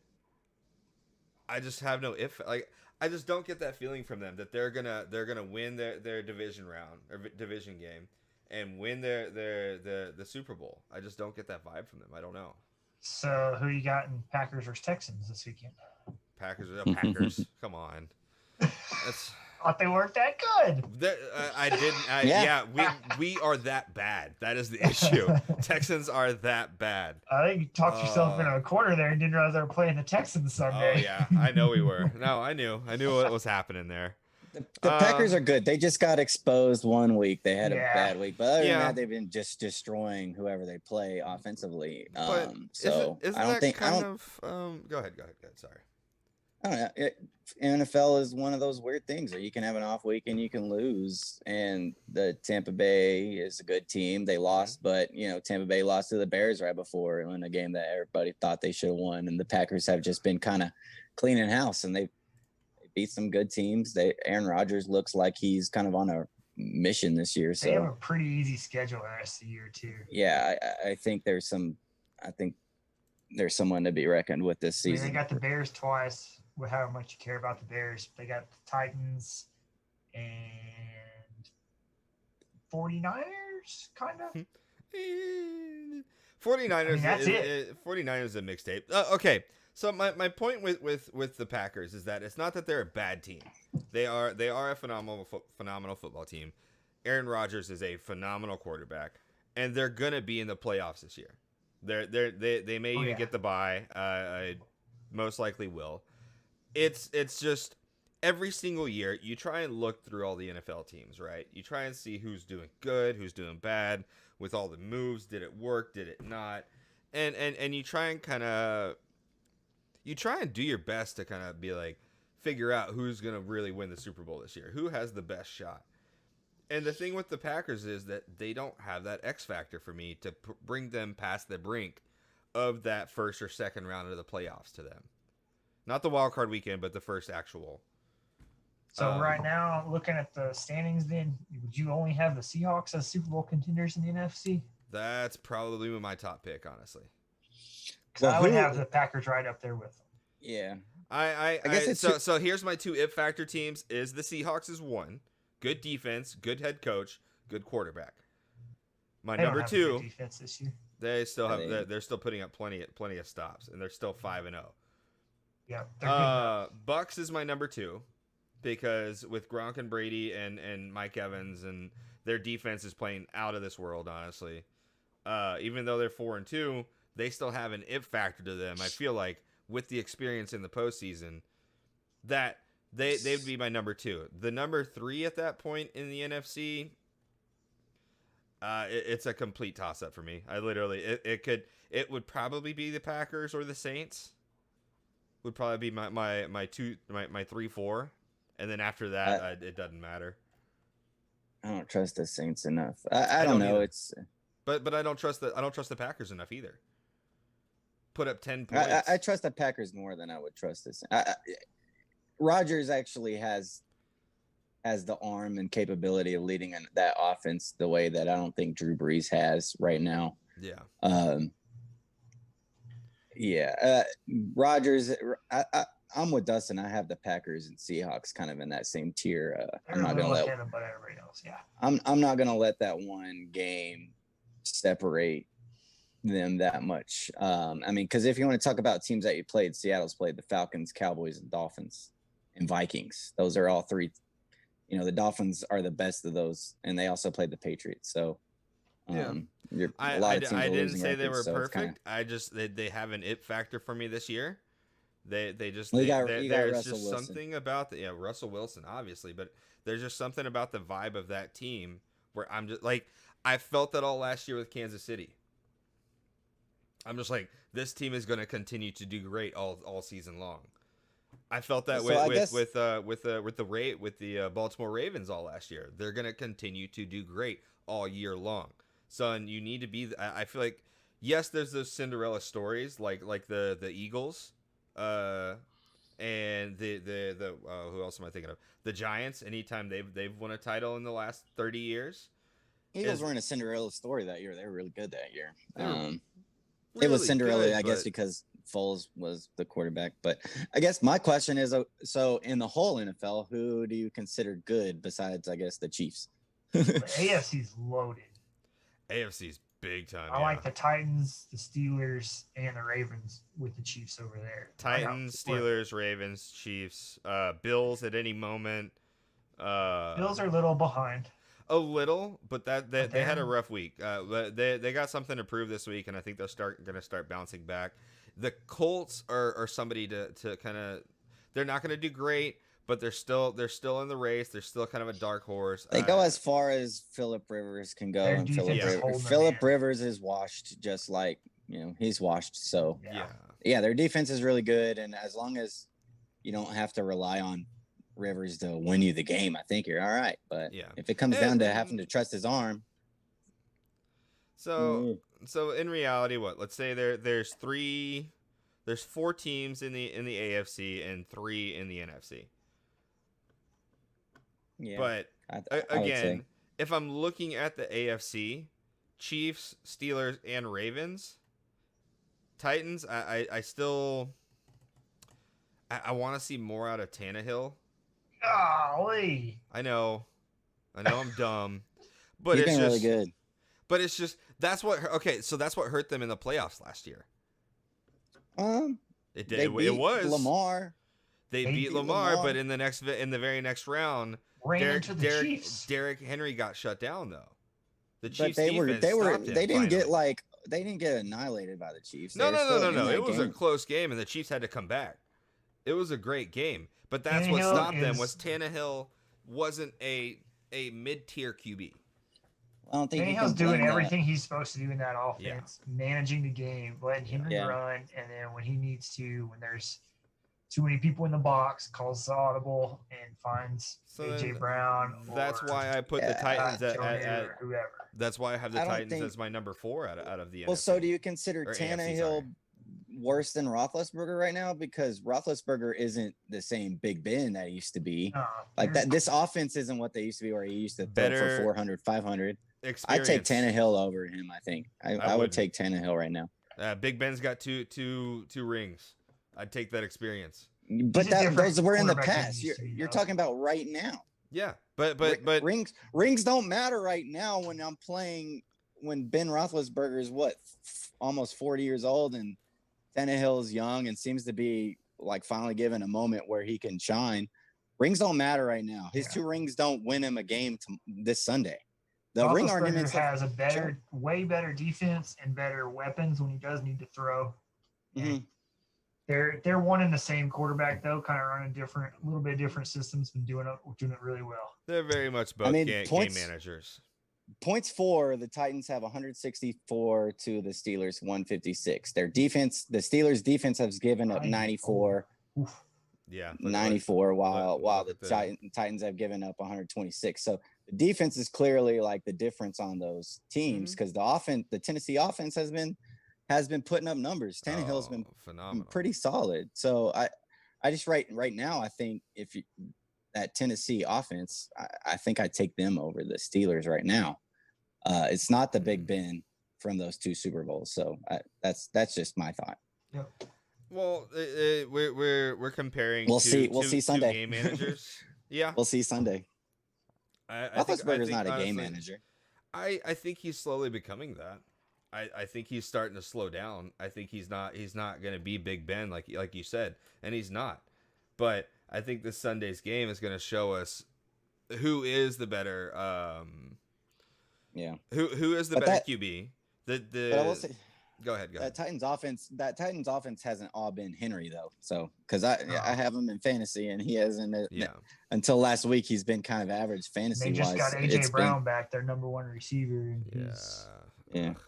I just have no if, like, I just don't get that feeling from them that they're gonna win their division round or division game and win the Super Bowl. I just don't get that vibe from them. I don't know. So who you got in Packers versus Texans this weekend? Packers. Come on. thought they weren't that good. I didn't. Yeah, we are that bad. That is the issue. Texans are that bad. I think you talked yourself into a corner there and didn't realize they were playing the Texans Sunday. Oh yeah, I know we were. No, I knew what was happening there. The Packers are good. They just got exposed one week. They had a bad week, but other than that, they've been just destroying whoever they play offensively. So isn't I don't that think kind of. Go ahead. Sorry. I don't know. NFL is one of those weird things that you can have an off week and you can lose. And the Tampa Bay is a good team. They lost, but Tampa Bay lost to the Bears right before in a game that everybody thought they should have won. And the Packers have just been kind of cleaning house, and they beat some good teams. Aaron Rodgers looks like he's kind of on a mission this year. So they have a pretty easy schedule the rest of the year too. Yeah, I think there's someone to be reckoned with this season. They got the Bears twice. With how much you care about the Bears, they got the Titans and 49ers, kind of. 49ers. That's it. 49ers is a mixtape. Okay, so my point with the Packers is that it's not that they're a bad team. They are a phenomenal football team. Aaron Rodgers is a phenomenal quarterback, and they're gonna be in the playoffs this year. They may even get the bye. Most likely will. It's just every single year you try and look through all the NFL teams, right? You try and see who's doing good, who's doing bad with all the moves. Did it work? Did it not? And you try and do your best to kind of be like, figure out who's going to really win the Super Bowl this year. Who has the best shot? And the thing with the Packers is that they don't have that X factor for me to bring them past the brink of that first or second round of the playoffs to them. Not the wild card weekend, but the first actual. So right now, looking at the standings, then would you only have the Seahawks as Super Bowl contenders in the NFC? That's probably my top pick, honestly. Because I would have the Packers right up there with them. Yeah, I guess so. Here's my two if factor teams: is the Seahawks is one, good defense, good head coach, good quarterback. My number two, defense this year. They still have they're still putting up plenty of stops, and they're still 5-0. Yeah. Bucks is my number two, because with Gronk and Brady and Mike Evans, and their defense is playing out of this world, honestly. Even though they're 4-2, they still have an if factor to them. I feel like with the experience in the postseason, that they'd be my number two. The number three at that point in the NFC, it's a complete toss up for me. I literally it would probably be the Packers or the Saints. Would probably be my 3-4, and then after that, it doesn't matter. I don't trust the Saints enough. I don't know. It's but I don't trust the Packers enough either. Put up 10 points. I trust the Packers more than I would trust this. Rodgers actually has the arm and capability of leading that offense the way that I don't think Drew Brees has right now. Yeah. Rodgers. I'm with Dustin. I have the Packers and Seahawks kind of in that same tier. I'm not gonna let them, but everybody else, yeah. I'm not gonna let that one game separate them that much. I mean, because if you want to talk about teams that you played, Seattle's played the Falcons, Cowboys, and Dolphins, and Vikings. Those are all three. The Dolphins are the best of those, and they also played the Patriots. So. I didn't say they were perfect. I just they have an it factor for me this year. There's just something about Russell Wilson, obviously, but there's just something about the vibe of that team where I'm just like, I felt that all last year with Kansas City. I'm just like, this team is going to continue to do great all season long. I felt that with the Baltimore Ravens all last year. They're going to continue to do great all year long. Son, you need to be. I feel like, yes, there's those Cinderella stories like the Eagles, and the who else am I thinking of? The Giants. Anytime they've won a title in the last 30 years, Eagles were in a Cinderella story that year. They were really good that year. Really it was Cinderella, good, I guess, because Foles was the quarterback. But I guess my question is, so in the whole NFL, who do you consider good besides, I guess, the Chiefs? AFC's loaded. AFC's big time. I like the Titans, the Steelers, and the Ravens with the Chiefs over there. Titans, Steelers, Ravens, Chiefs, Bills at any moment. Bills are a little behind. A little, but they had a rough week. But they got something to prove this week, and I think they're going to start bouncing back. The Colts are somebody to kind of. They're not going to do great, but they're still in the race. They're still kind of a dark horse. They go as far as Phillip Rivers can go, and Phillip Rivers is washed, just like he's washed. So yeah, their defense is really good, and as long as you don't have to rely on Rivers to win you the game, I think you're all right. But if it comes down to having to trust his arm, so in reality, let's say there's 4 teams in the AFC and 3 in the NFC. Yeah, but again, if I'm looking at the AFC, Chiefs, Steelers, and Ravens, Titans, I still want to see more out of Tannehill. Golly. I know I'm dumb, but he's it's been just really good. But it's just that's what hurt them in the playoffs last year. It did. It was Lamar. They beat Lamar, but in the very next round, Derrick Henry got shut down though. The Chiefs they didn't get annihilated by the Chiefs. No. It was a close game, and the Chiefs had to come back. It was a great game, but that's what stopped them. Was Tannehill wasn't a mid-tier QB. I don't think Tannehill's doing everything he's supposed to do in that offense, managing the game, letting Henry run, and then when he needs to, when there's too many people in the box, calls the audible and finds AJ Brown. That's why I put the Titans at whoever. That's why I have the Titans as my number 4 out of the NFC. Well, so do you consider Tannehill worse than Roethlisberger right now? Because Roethlisberger isn't the same Big Ben that he used to be. This offense isn't what they used to be, where he used to throw for 400, 500. I'd take Tannehill over him, I think. I would take Tannehill right now. Big Ben's got two rings. I'd take that experience. But those were in the past. You're talking about right now. Yeah, but rings don't matter right now when I'm playing. When Ben Roethlisberger is almost 40 years old, and Tannehill is young and seems to be finally given a moment where he can shine. Rings don't matter right now. His 2 rings don't win him a game this Sunday. The ring argument has a way better defense and better weapons when he does need to throw. Mm-hmm. They're one and the same quarterback though, kind of running a little bit different systems, been doing it really well. They're very much both game managers. Points for the Titans have 164 to the Steelers 156. Their defense, the Steelers defense has given up 94. Yeah, 94 while the Titans have given up 126. So the defense is clearly the difference on those teams, because the Tennessee offense has been putting up numbers. Tannehill's been phenomenal, pretty solid. So I just right now I think that Tennessee offense, I think I'd take them over the Steelers right now. It's not the Big Ben from those 2 Super Bowls, so that's just my thought. Yep. Well, we're comparing. We'll see Sunday. Game managers. Yeah, we'll see Sunday. Roethlisberger's not a game manager. I think he's slowly becoming that. I think he's starting to slow down. I think he's not going to be Big Ben like you said, and he's not. But I think this Sunday's game is going to show us who is the better. Who is the better QB? But I will say, go ahead. That Titans offense hasn't all been Henry though. So because I have him in fantasy and he hasn't. Until last week, he's been kind of average fantasy wise. They just got AJ Brown back, their number 1 receiver, and he's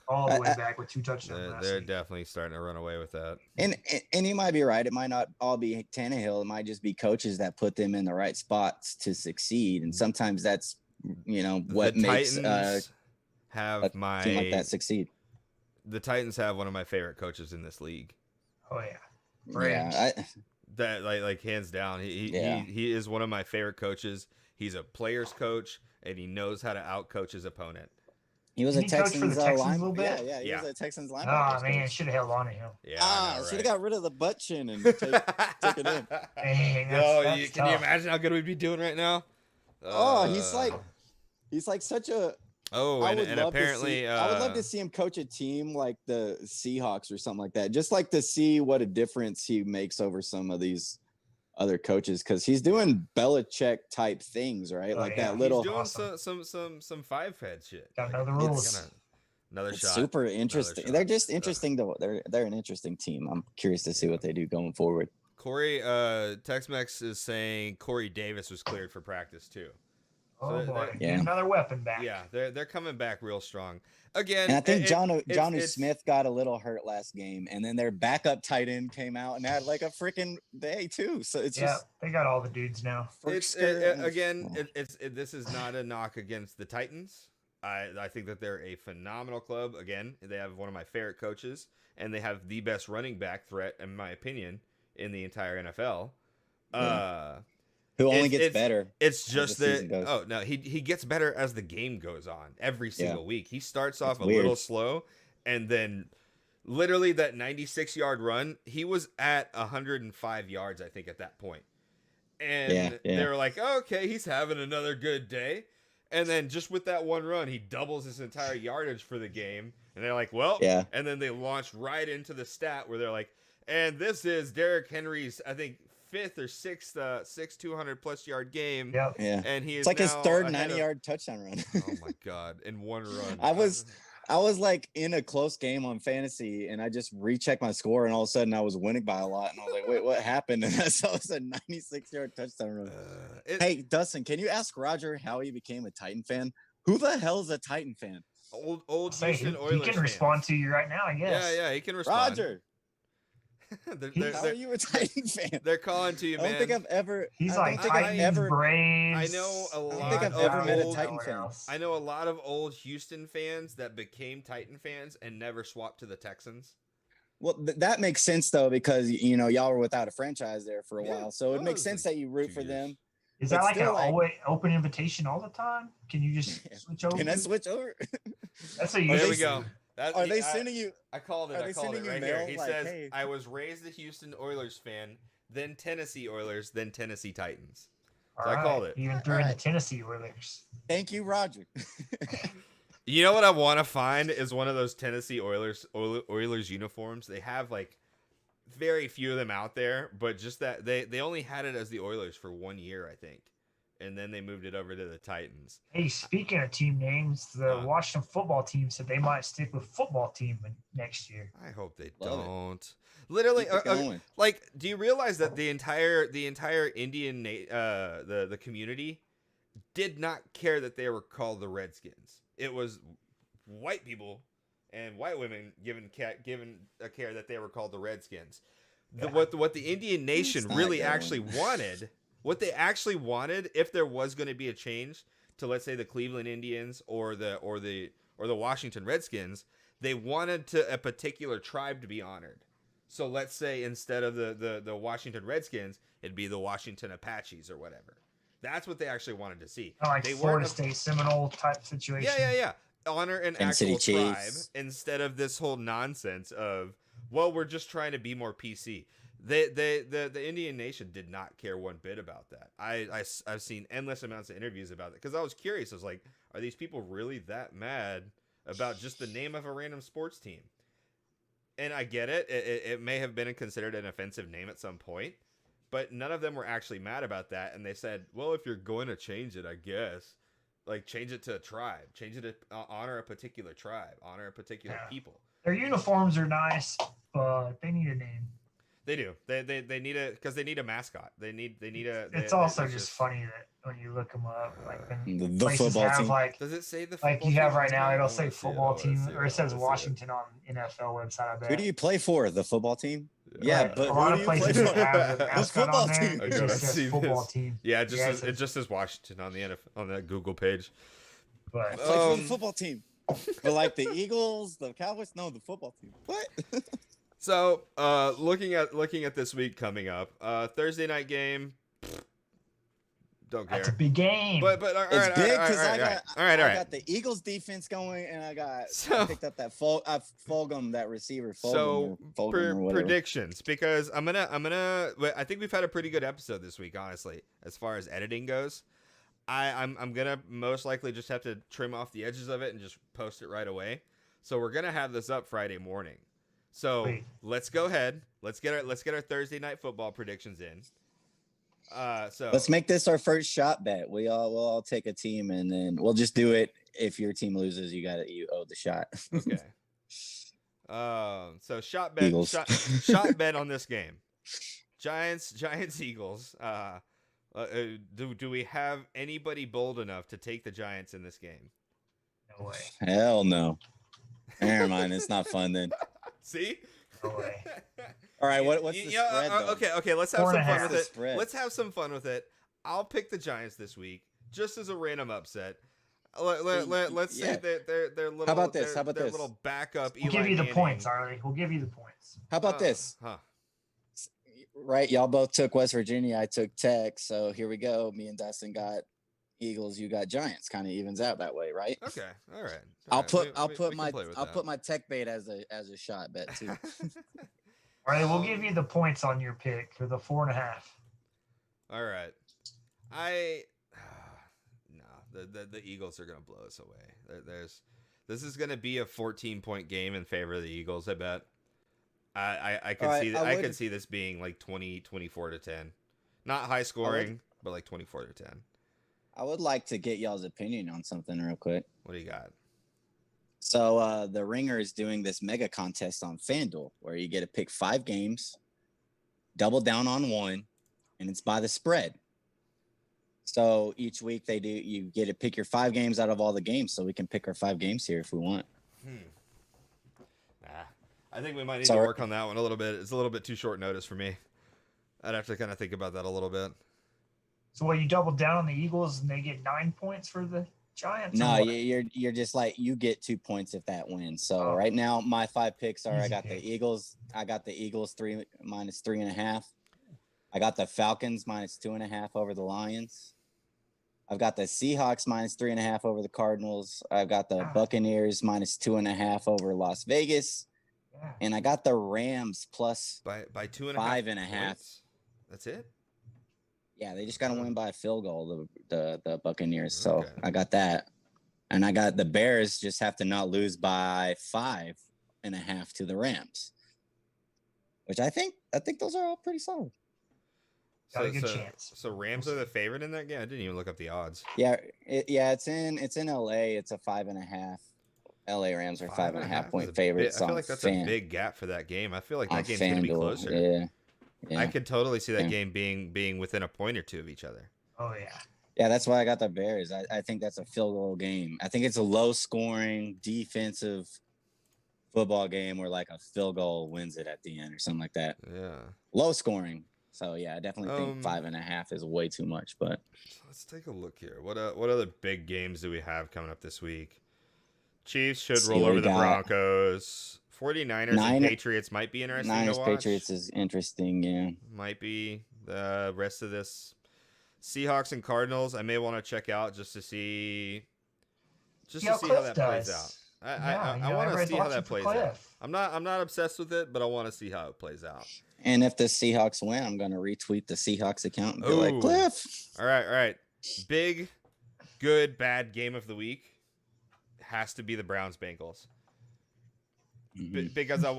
all the way back with 2 touchdowns. They're definitely starting to run away with that. And you might be right. It might not all be Tannehill. It might just be coaches that put them in the right spots to succeed. And sometimes that's what makes have my team like that succeed. The Titans have one of my favorite coaches in this league. Oh yeah, that hands down. He is one of my favorite coaches. He's a player's coach, and he knows how to outcoach his opponent. He was a Texans a little bit. He was a Texans linebacker. Oh man, should have held on to him. Yeah, should have got rid of the butt chin and took it in. Dang, can you imagine how good we'd be doing right now? He's like such a. Oh, and apparently, I would love to see him coach a team like the Seahawks or something like that. Just to see what a difference he makes over some of these other coaches because he's doing Belichick type things, right? Oh, like yeah. that little. He's doing awesome. some five head shit. Got to know the rules. Another It's shot. super interesting. They're just interesting to they're an interesting team. I'm curious to see what they do going forward. Corey, Tex-Mex is saying Corey Davis was cleared for practice too. Oh So boy, yeah. another weapon back. Yeah, they're coming back real strong. Again, And I think Johnny Smith got a little hurt last game, and then their backup tight end came out and had like a freaking day too. So it's just they got all the dudes now. this is not a knock against the Titans. I think that they're a phenomenal club. Again, they have one of my favorite coaches, and they have the best running back threat, in my opinion, in the entire NFL. Who only gets better. It's just that he gets better as the game goes on every single week. He starts off a little slow, and then literally that 96-yard run, he was at 105 yards, I think, at that point. And they were like, okay, he's having another good day. And then just with that one run, he doubles his entire yardage for the game. And they're like, well, and then they launched right into the stat where they're like, and this is Derrick Henry's, I think, fifth or sixth 200+ yard game. Yep. Yeah. And he is it's like his third 90-yard touchdown run. Oh my God. In one run. I was like in a close game on fantasy and I just rechecked my score and all of a sudden I was winning by a lot. And I was like, wait, what happened? And I saw it was a 96-yard touchdown run. Hey, Dustin, can you ask Roger how he became a Titan fan? Who the hell is a Titan fan? Old Houston Oilers. He can respond to you right now, I guess. Yeah, he can respond. Roger. How are you a Titan fan? They're calling to you, man. I don't think I've ever. He's I Braves. I know a lot. I don't think I've ever met a Titan fan. I know a lot of old Houston fans that became Titan fans and never swapped to the Texans. Well, that makes sense though because y'all were without a franchise there for a while, so it makes sense that you root for them. Is that like an open invitation all the time? Can you just switch over? Can I switch over? That's what you. There we go. Are they sending you? I called it. I called it right here. He says, hey. I was raised a Houston Oilers fan, then Tennessee Oilers, then Tennessee Titans. So I called it. Even through the Tennessee Oilers. Thank you, Roger. You know what I want to find is one of those Tennessee Oilers uniforms. They have like very few of them out there, but just that they only had it as the Oilers for 1 year, I think. And then they moved it over to the Titans. Hey, speaking of team names, the Washington football team said they might stick with football team next year. I hope they don't. Literally, like, do you realize that the entire Indian the community did not care that they were called the Redskins? It was white people and white women given a care that they were called the Redskins. What the Indian nation really actually wanted. What they actually wanted, if there was going to be a change to, let's say, the Cleveland Indians or the Washington Redskins, they wanted a particular tribe to be honored. So let's say instead of the Washington Redskins, it'd be the Washington Apaches or whatever. That's what they actually wanted to see. Like Florida State Seminole type situation. Yeah. Honor an actual tribe instead of this whole nonsense of, well, we're just trying to be more PC. The Indian Nation did not care one bit about that. I've seen endless amounts of interviews about it because I was curious. I was like, are these people really that mad about just the name of a random sports team? And I get it. It may have been considered an offensive name at some point, but none of them were actually mad about that. And they said, well, if you're going to change it, I guess, like change it to a tribe, change it to honor a particular tribe, honor a particular people. Their uniforms are nice, but they need a name. They do. They need because they need a mascot. They need a. It's also just funny that when you look them up, like when the football team. Like, does it say the football like you have right now? It'll I say football team, or it says Washington on NFL website. I bet. Who do you play for? The football team. Yeah, but a lot of places don't have the mascot football on there. team. It just says football team. Yeah, it just says Washington on the NFL, on that Google page. But play for the football team. But like the Eagles, the Cowboys, no, the football team. What? So, looking at this week coming up, Thursday night game. Don't care. That's a big game. But it's big because I got the Eagles defense going, and I picked up that Fulgham, that receiver. Predictions, because I'm gonna. I think we've had a pretty good episode this week, honestly, as far as editing goes. I'm gonna most likely just have to trim off the edges of it and just post it right away. So we're gonna have this up Friday morning. So let's go ahead. Let's get our Thursday night football predictions in. So let's make this our first shot bet. We'll all take a team, and then we'll just do it. If your team loses, you owe the shot. Okay. So shot bet, Eagles. shot bet on this game. Giants, Eagles. Do we have anybody bold enough to take the Giants in this game? No way. Hell no. Never mind. It's not fun then. See? No way. All right. What's the spread? Okay. Let's have some fun with it. Spread. Let's have some fun with it. I'll pick the Giants this week, just as a random upset. Let's say that they're little. How about this? Their little backup. We'll give you the points, Harley. We'll give you the points. How about this? Right, y'all both took West Virginia. I took Tech. So here we go. Me and Dustin got Eagles. You got Giants. Kind of evens out that way, right? Okay. All right. I'll put my Tech bait as a shot bet too. All right, we'll give you the points on your pick for the 4.5. All right. The Eagles are gonna blow us away. This is gonna be a 14-point game in favor of the Eagles. I bet. I could see this being like 24-10, not high scoring, but like 24-10. I would like to get y'all's opinion on something real quick. What do you got? So the Ringer is doing this mega contest on FanDuel where you get to pick 5 games, double down on one, and it's by the spread. So each week you get to pick your 5 games out of all the games, so we can pick our 5 games here if we want. I think we might need to work on that one a little bit. It's a little bit too short notice for me. I'd have to kind of think about that a little bit. So you double down on the Eagles and they get 9 points for the Giants? No, you're just like you get 2 points if that wins. So right now my 5 picks are: I got the Eagles 3 minus 3.5. I got the Falcons minus 2.5 over the Lions. I've got the Seahawks minus 3.5 over the Cardinals. I've got the Buccaneers minus 2.5 over Las Vegas. And I got the Rams plus by 2.5 5.5. That's it. Yeah, they just got to win by a field goal. The Buccaneers. So I got that, and I got the Bears just have to not lose by 5.5 to the Rams, which I think those are all pretty solid. Got a good chance. So Rams are the favorite in that game. I didn't even look up the odds. Yeah, it's in LA. It's a 5.5. LA Rams are 5.5 point favorites. I feel like that's a big gap for that game. I feel like that game's going to be closer. Yeah. I could totally see that game being within a point or two of each other. Oh, yeah. Yeah, that's why I got the Bears. I think that's a field goal game. I think it's a low-scoring, defensive football game where, like, a field goal wins it at the end or something like that. Yeah. Low-scoring. So, yeah, I definitely think 5.5 is way too much. But let's take a look here. What other big games do we have coming up this week? Chiefs should roll over the Broncos. 49ers and Patriots might be interesting to watch. Patriots is interesting, yeah. Might be. The rest of this, Seahawks and Cardinals, I may want to check out just to see how that plays out. I want to see how that plays out. I'm not obsessed with it, but I want to see how it plays out. And if the Seahawks win, I'm going to retweet the Seahawks account and be like, Kliff. All right. Big, good, bad game of the week has to be the Browns Bengals. Because I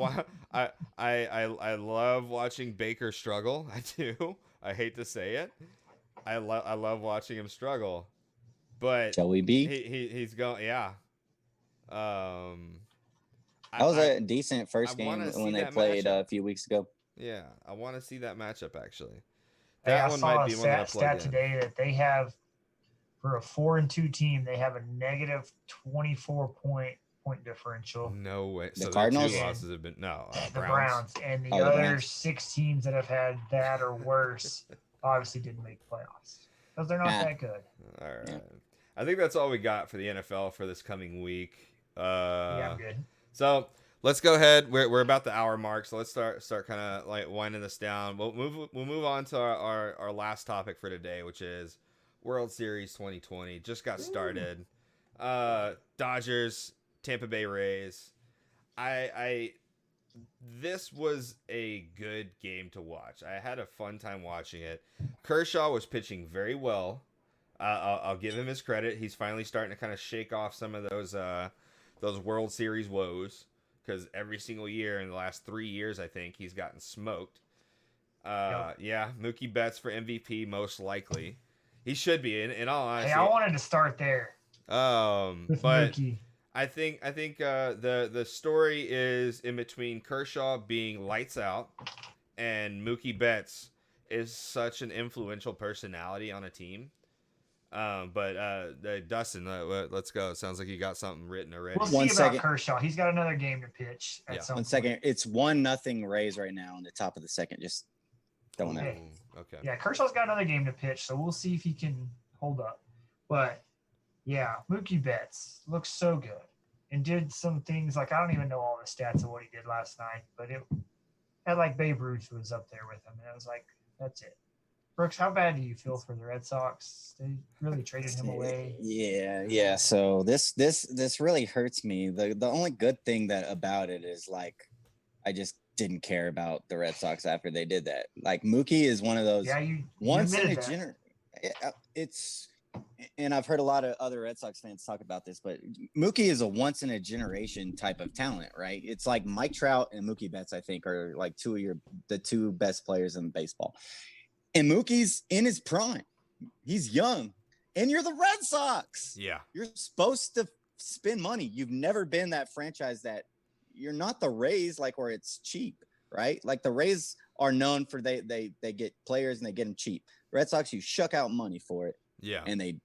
love watching Baker struggle. I do. I hate to say it. I love watching him struggle. But shall we be? He's going. Yeah. That was a decent first game when they played a few weeks ago. Yeah, I want to see that matchup actually. I saw a stat today that they have for a 4-2 team. They have a negative 24 point differential. No way. The Cardinals? 2 losses have been the Browns and the other 6 teams that have had that or worse obviously didn't make playoffs because they're not that good. All right. Yeah. I think that's all we got for the NFL for this coming week. Yeah, I'm good. So let's go ahead. We're about the hour mark, so let's start kind of like winding this down. We'll move on to our last topic for today, which is World Series 2020. Just got started. Dodgers, Tampa Bay Rays. This was a good game to watch. I had a fun time watching it. Kershaw was pitching very well. I'll give him his credit. He's finally starting to kind of shake off some of those World Series woes, because every single year in the last 3 years, I think he's gotten smoked. Yeah, Mookie Betts for MVP most likely. He should be in all honesty. Hey, I wanted to start there. With But Mookie. I think the story is in between Kershaw being lights out and Mookie Betts is such an influential personality on a team. Dustin, let's go. It sounds like you got something written already. We'll see about Kershaw. He's got another game to pitch at some point. 1 second. It's 1-0 Rays right now in the top of the second. Just don't know. Okay. Yeah, Kershaw's got another game to pitch, so we'll see if he can hold up. But yeah, Mookie Betts looks so good and did some things like I don't even know all the stats of what he did last night, but it had like Babe Ruth was up there with him, and I was like, that's it. Brooks, how bad do you feel for the Red Sox? They really traded him away. Yeah. So this really hurts me. The only good thing about it is like I just didn't care about the Red Sox after they did that. Like Mookie is one of those once in a generation. It's, and I've heard a lot of other Red Sox fans talk about this, but Mookie is a once in a generation type of talent, right? It's like Mike Trout and Mookie Betts, I think, are like the two best players in baseball. And Mookie's in his prime. He's young. And you're the Red Sox. Yeah. You're supposed to spend money. You've never been that franchise that you're not the Rays, like where it's cheap, right? Like the Rays are known for they get players and they get them cheap. Red Sox, you shuck out money for it. Yeah. And they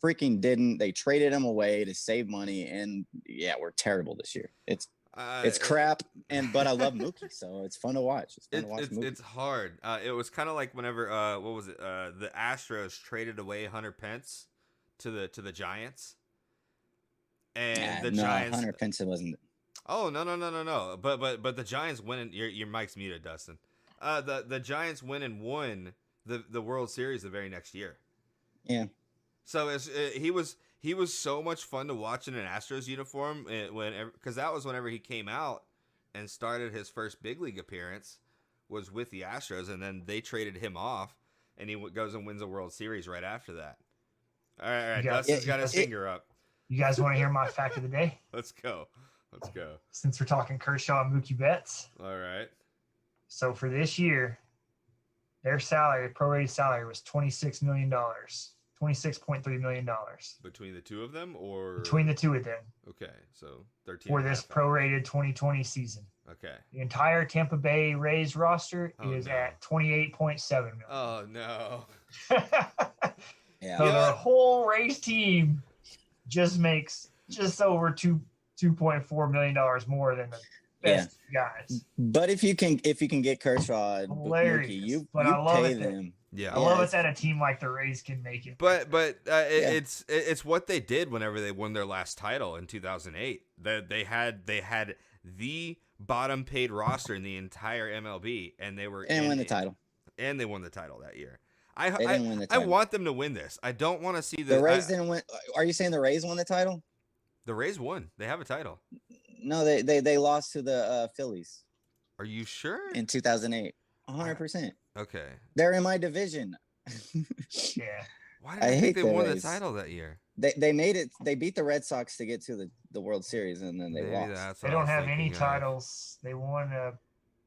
freaking didn't. They traded them away to save money. And yeah, we're terrible this year. It's crap, but I love Mookie, so it's fun to watch. It's fun to watch Mookie. It's hard. It was kind of like whenever what was it? The Astros traded away Hunter Pence to the Giants, and Giants. Hunter Pence wasn't. Oh no! But the Giants win. And your mic's muted, Dustin. The Giants win and won the World Series the very next year. Yeah. So he was so much fun to watch in an Astros uniform because that was whenever he came out and started his first big league appearance was with the Astros, and then they traded him off, and he goes and wins a World Series right after that. All right. Dustin's got his finger up. You guys want to hear my fact of the day? Let's go. Since we're talking Kershaw and Mookie Betts. All right. So for this year, their prorated salary was $26 million. $26.3 million. Between the two of them, or between the two of them. Okay, so 13 for this prorated 2020 season. Okay. The entire Tampa Bay Rays roster is at $28.7 million. Oh no. Yeah. So the whole Rays team just makes just over $2.4 million more than the best guys. But if you can get Kershaw and Mookie, you I pay them. Yeah, I love it that a team like the Rays can make it. But it's what they did whenever they won their last title in 2008. They had the bottom paid roster in the entire MLB, and they won the title. And they won the title that year. I want them to win this. I don't want to see the Rays didn't win. Are you saying the Rays won the title? The Rays won. They have a title. No, they lost to the Phillies. Are you sure? In 2008. 100%. Okay. They're in my division. Yeah. Why did I think they won the title that year? They made it. They beat the Red Sox to get to the World Series, and then they lost. They don't have any titles. They won.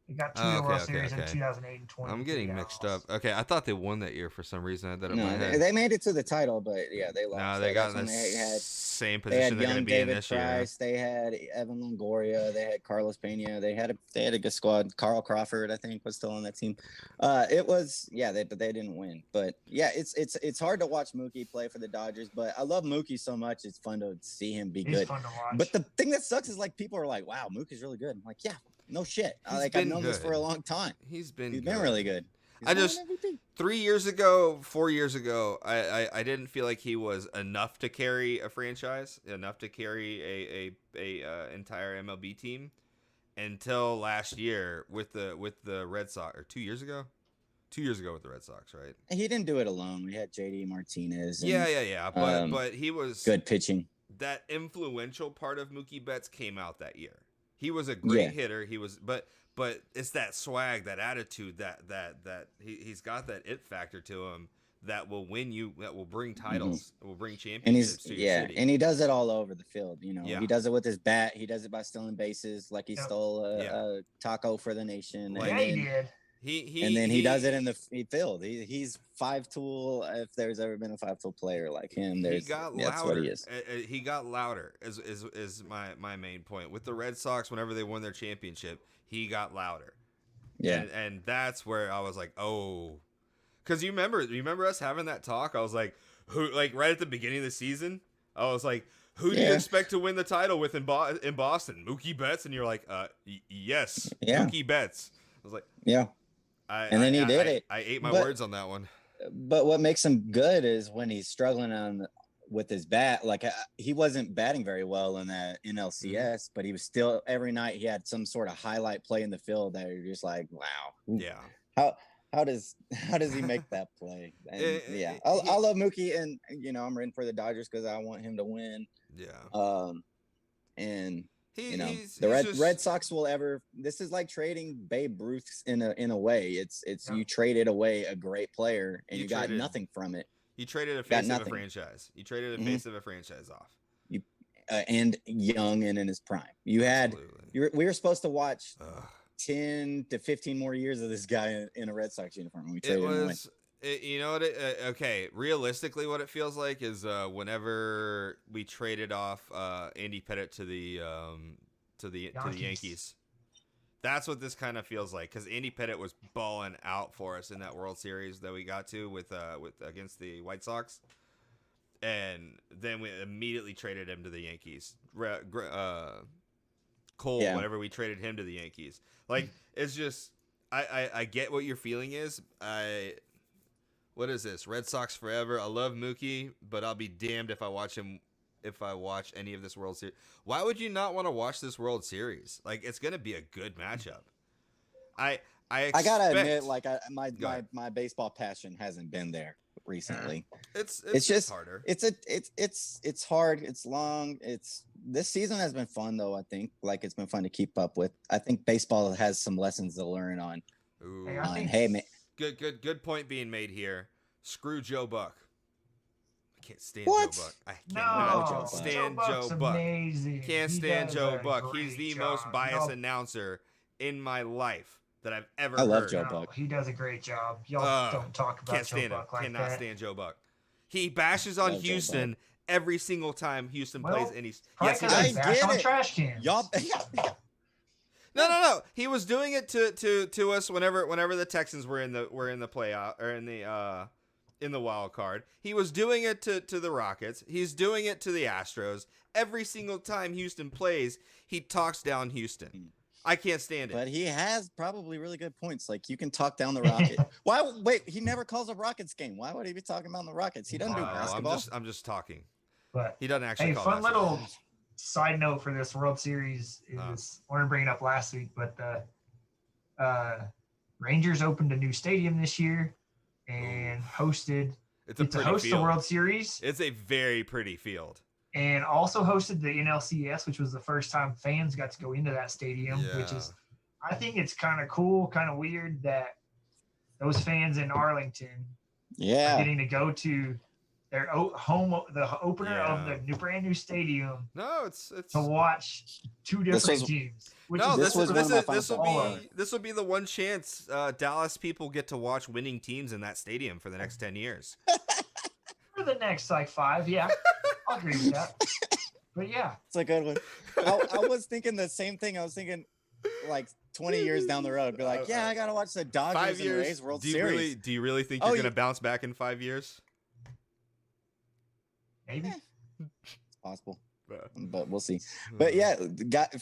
They got two World Series in 2008 and 20. I'm getting mixed up. Okay, I thought they won that year for some reason. I thought they made it to the title, but yeah, they lost. No, they got in the same position they're going to be in this year. They had Evan Longoria. They had Carlos Pena. They had a good squad. Carl Crawford, I think, was still on that team. It was but they didn't win. But yeah, it's hard to watch Mookie play for the Dodgers. But I love Mookie so much. It's fun to see him be good. Fun to watch. But the thing that sucks is like people are like, "Wow, Mookie's really good." I'm like, yeah. No shit. I've known this for a long time. He's been really good. 3 years ago, 4 years ago, I didn't feel like he was enough to carry a franchise, enough to carry a entire MLB team until last year with the Red Sox, or 2 years ago. 2 years ago with the Red Sox, right? He didn't do it alone. We had JD Martinez. And, but he was good pitching. That influential part of Mookie Betts came out that year. He was a great hitter. He was, but it's that swag, that attitude, that he's got that it factor to him that will win you, that will bring titles, will bring championships to your city. And he does it all over the field. He does it with his bat. He does it by stealing bases, like he stole a taco for the nation. He did. and then he does it in the field. He's 5-tool. If there's ever been a 5-tool player like him, he got louder. That's what he is. He got louder. Is my main point with the Red Sox. Whenever they won their championship, he got louder. Yeah, and that's where I was like, oh, because you remember us having that talk. I was like, who, like right at the beginning of the season, I was like, who do you expect to win the title with in Boston? Mookie Betts, and you're like, yes, Mookie Betts. I was like, yeah. And then he did it. I ate my words on that one. But what makes him good is when he's struggling with his bat. Like he wasn't batting very well in that NLCS, but he was still every night he had some sort of highlight play in the field that you're just like, wow. Yeah. How does he make that play? And I love Mookie, and I'm rooting for the Dodgers because I want him to win. Yeah. And the Red Sox will ever. This is like trading Babe Ruth in a way. It's you traded away a great player and you got nothing from it. You traded a face of a franchise. You traded a face of a franchise off. You and young and in his prime. You had. We were supposed to watch 10 to 15 more years of this guy in a Red Sox uniform. When we traded him away. You know what? Okay, realistically, what it feels like is whenever we traded off Andy Pettitte to the Yankees. That's what this kind of feels like, because Andy Pettitte was balling out for us in that World Series that we got to with against the White Sox, and then we immediately traded him to the Yankees. Cole, whenever we traded him to the Yankees, like it's just I get what your feeling is. What is this? Red Sox forever. I love Mookie, but I'll be damned if I watch any of this World Series. Why would you not want to watch this World Series? Like, it's going to be a good matchup. I gotta admit, like my baseball passion hasn't been there recently. It's just harder. It's hard. It's long. This season has been fun though. I think like it's been fun to keep up with. I think baseball has some lessons to learn on. Ooh. Hey man. Good point being made here. Screw Joe Buck. I can't stand what? Joe Buck. I cannot stand Joe Buck. Amazing. Can't stand Joe Buck. He's the most biased announcer in my life that I've ever heard. I love Joe Buck. He does a great job. Y'all don't talk about Joe Buck like that. Cannot stand Joe Buck. He bashes on Houston every single time Houston plays, and he's I get it. Trash cans. Y'all. No. He was doing it to us whenever the Texans were in the playoff or in the wild card. He was doing it to the Rockets. He's doing it to the Astros. Every single time Houston plays, he talks down Houston. I can't stand it. But he has probably really good points. Like you can talk down the Rockets. Why? Wait, he never calls a Rockets game. Why would he be talking about the Rockets? He doesn't do basketball. I'm just talking. But he doesn't actually. Hey, call fun basketball. little side note for this World Series is I wanted to bring it up last week, but the Rangers opened a new stadium this year and hosted. To host the World Series. It's a very pretty field. And also hosted the NLCS, which was the first time fans got to go into that stadium, which is, I think it's kind of cool, kind of weird that those fans in Arlington are getting to go to their home, the opener of the brand new stadium. No, it's to watch two different teams. This will be the one chance Dallas people get to watch winning teams in that stadium for the next 10 years. For the next 5, yeah, I'll agree with that. But yeah, it's a good one. I was thinking the same thing. I was thinking like 20 years down the road, be like, I gotta watch the Dodgers and Rays World Series. Do you really think you're gonna bounce back in 5 years? Maybe. It's possible. But we'll see. But yeah,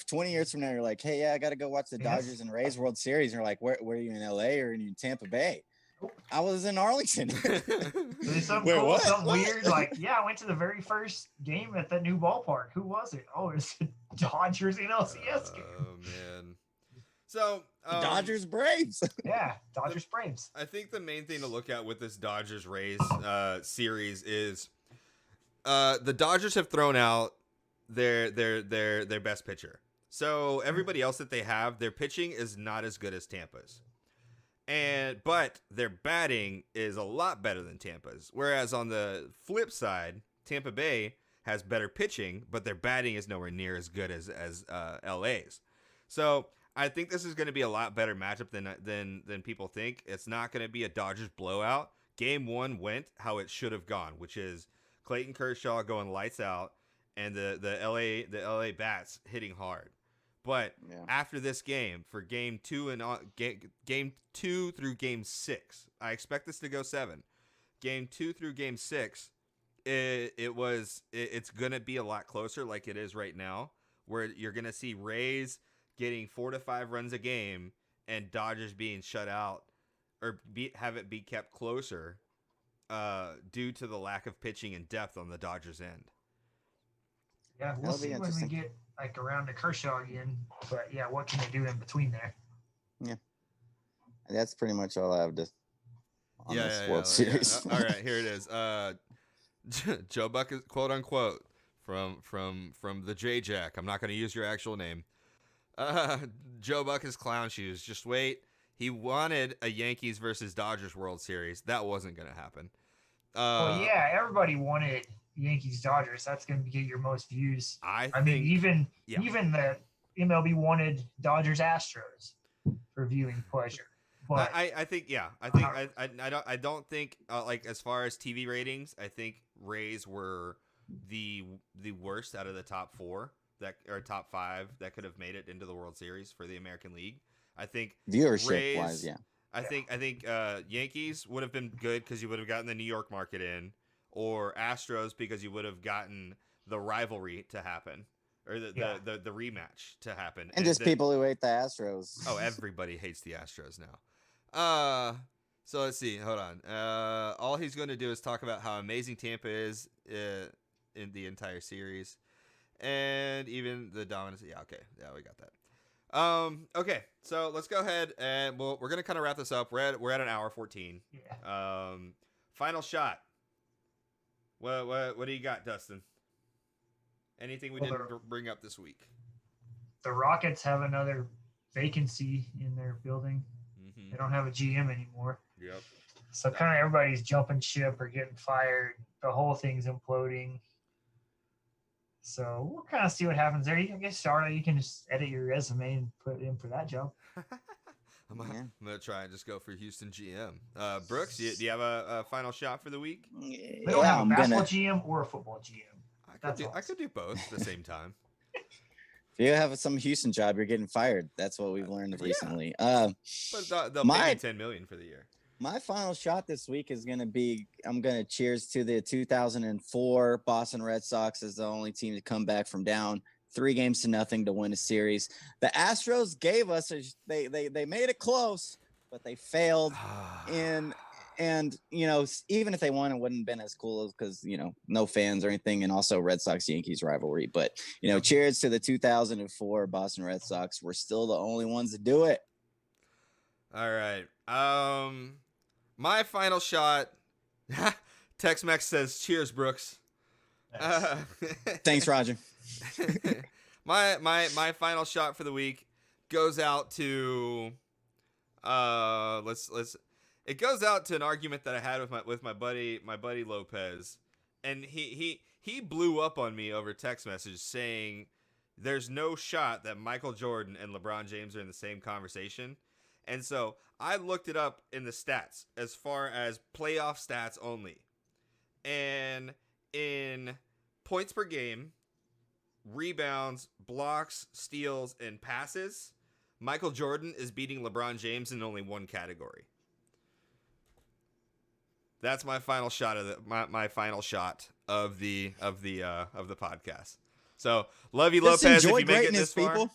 20 years from now, you're like, hey, I got to go watch the Dodgers and Rays World Series. And you're like, where are you, in LA or are you in Tampa Bay? I was in Arlington. Something cool, something weird. Like, I went to the very first game at that new ballpark. Who was it? Oh, it's the Dodgers NLCS game. Oh, man. So, Dodgers Braves. Yeah, Dodgers Braves. I think the main thing to look at with this Dodgers Rays series is the Dodgers have thrown out their best pitcher. So everybody else that they have, their pitching is not as good as Tampa's. But their batting is a lot better than Tampa's. Whereas on the flip side, Tampa Bay has better pitching, but their batting is nowhere near as good as LA's. So I think this is going to be a lot better matchup than people think. It's not going to be a Dodgers blowout. Game 1 went how it should have gone, which is Clayton Kershaw going lights out and the LA bats hitting hard. But after this game, for game 2 and game 2 through game 6, I expect this to go 7. Game 2 through game 6, it's gonna be a lot closer, like it is right now, where you're gonna see Rays getting 4 to 5 runs a game and Dodgers being shut out or have it be kept closer due to the lack of pitching and depth on the Dodgers end. Yeah, we'll see when we get like around to Kershaw again. But yeah, what can they do in between there? Yeah, that's pretty much all I have to. On this World Series. All right, here it is. Joe Buck is quote unquote from the J Jack. I'm not going to use your actual name. Joe Buck is clown shoes. Just wait. He wanted a Yankees versus Dodgers World Series. That wasn't going to happen. Well, yeah, everybody wanted Yankees Dodgers. That's going to get your most views. I mean, even the MLB wanted Dodgers Astros for viewing pleasure. But I don't think like as far as TV ratings, I think Rays were the worst out of the top 4 or top 5 that could have made it into the World Series for the American League. I think viewership wise, yeah. I think Yankees would have been good because you would have gotten the New York market in, or Astros because you would have gotten the rivalry to happen. Or the rematch to happen. And just people who hate the Astros. Oh, everybody hates the Astros now. So let's see. Hold on. All he's going to do is talk about how amazing Tampa is in the entire series. And even the dominance. Yeah, okay. Yeah, we got that. Okay, so let's go ahead and we're going to kind of wrap this up. We're at an hour 14. Yeah. Final shot. What do you got, Dustin? Anything we didn't bring up this week? The Rockets have another vacancy in their building. Mm-hmm. They don't have a GM anymore. Yep. So kind of everybody's jumping ship or getting fired. The whole thing's imploding. So we'll kind of see what happens there. I guess, Sarah, you can just edit your resume and put it in for that job. I'm going to try and just go for Houston GM. Brooks, do you have a final shot for the week? We don't have a basketball GM or a football GM. I could do both at the same time. If you have some Houston job, you're getting fired. That's what we've learned recently. But they'll pay me $10 million for the year. My final shot this week is going to be, I'm going to cheers to the 2004 Boston Red Sox as the only team to come back from down 3-0 to win a series. The Astros gave us, they made it close, but they failed And, even if they won, it wouldn't have been as cool because, no fans or anything. And also Red Sox-Yankees rivalry. But, cheers to the 2004 Boston Red Sox. We're still the only ones to do it. All right. My final shot. Tex-Mex says, cheers, Brooks. Nice. Thanks, Roger. my final shot for the week goes out to it goes out to an argument that I had with my buddy Lopez, and he blew up on me over text message saying there's no shot that Michael Jordan and LeBron James are in the same conversation. And so I looked it up in the stats as far as playoff stats only. And in points per game, rebounds, blocks, steals, and passes, Michael Jordan is beating LeBron James in only one category. That's my final shot of my final shot of the podcast. So love you, Lopez. If you make it this far,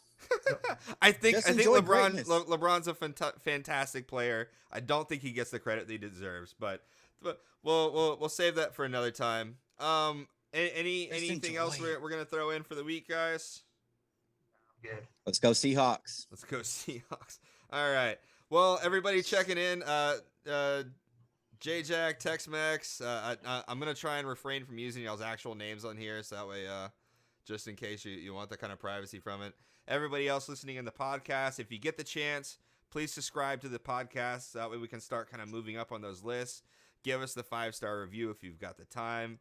I think LeBron's a fantastic player. I don't think he gets the credit that he deserves, but we'll save that for another time. Anything else we're gonna throw in for the week, guys? Good. Let's go Seahawks. Let's go Seahawks. All right. Well, everybody checking in. J-Jack, Tex-Mex. I'm gonna try and refrain from using y'all's actual names on here, so that way, just in case you want that kind of privacy from it. Everybody else listening in the podcast, if you get the chance, please subscribe to the podcast. So that way we can start kind of moving up on those lists. Give us the 5-star review if you've got the time.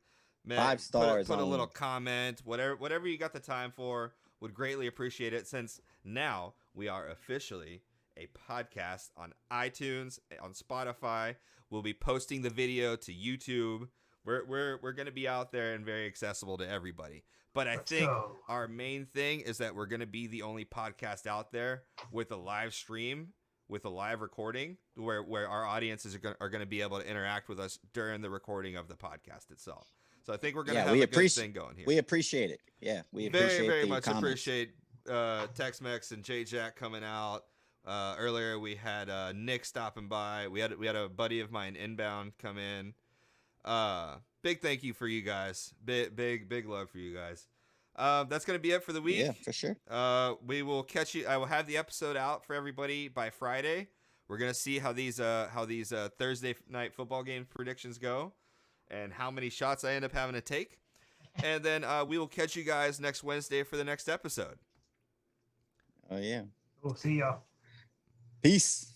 5 stars. Put a little comment, whatever you got the time for. Would greatly appreciate it, since now we are officially a podcast on iTunes, on Spotify. We'll be posting the video to YouTube. We're going to be out there and very accessible to everybody. But I think our main thing is that we're going to be the only podcast out there with a live stream, with a live recording, where our audiences are going to be able to interact with us during the recording of the podcast itself. So I think we're going to have a good thing going here. We appreciate it. Yeah, we appreciate very the much comments. appreciate Tex-Mex and J-Jack coming out. Earlier we had Nick stopping by. We had a buddy of mine inbound come in. Big thank you for you guys. Big love for you guys. That's gonna be it for the week. Yeah, for sure. We will catch you. I will have the episode out for everybody by Friday. We're gonna see how these Thursday night football game predictions go, and how many shots I end up having to take. And then we will catch you guys next Wednesday for the next episode. Oh yeah. We'll see y'all. Peace.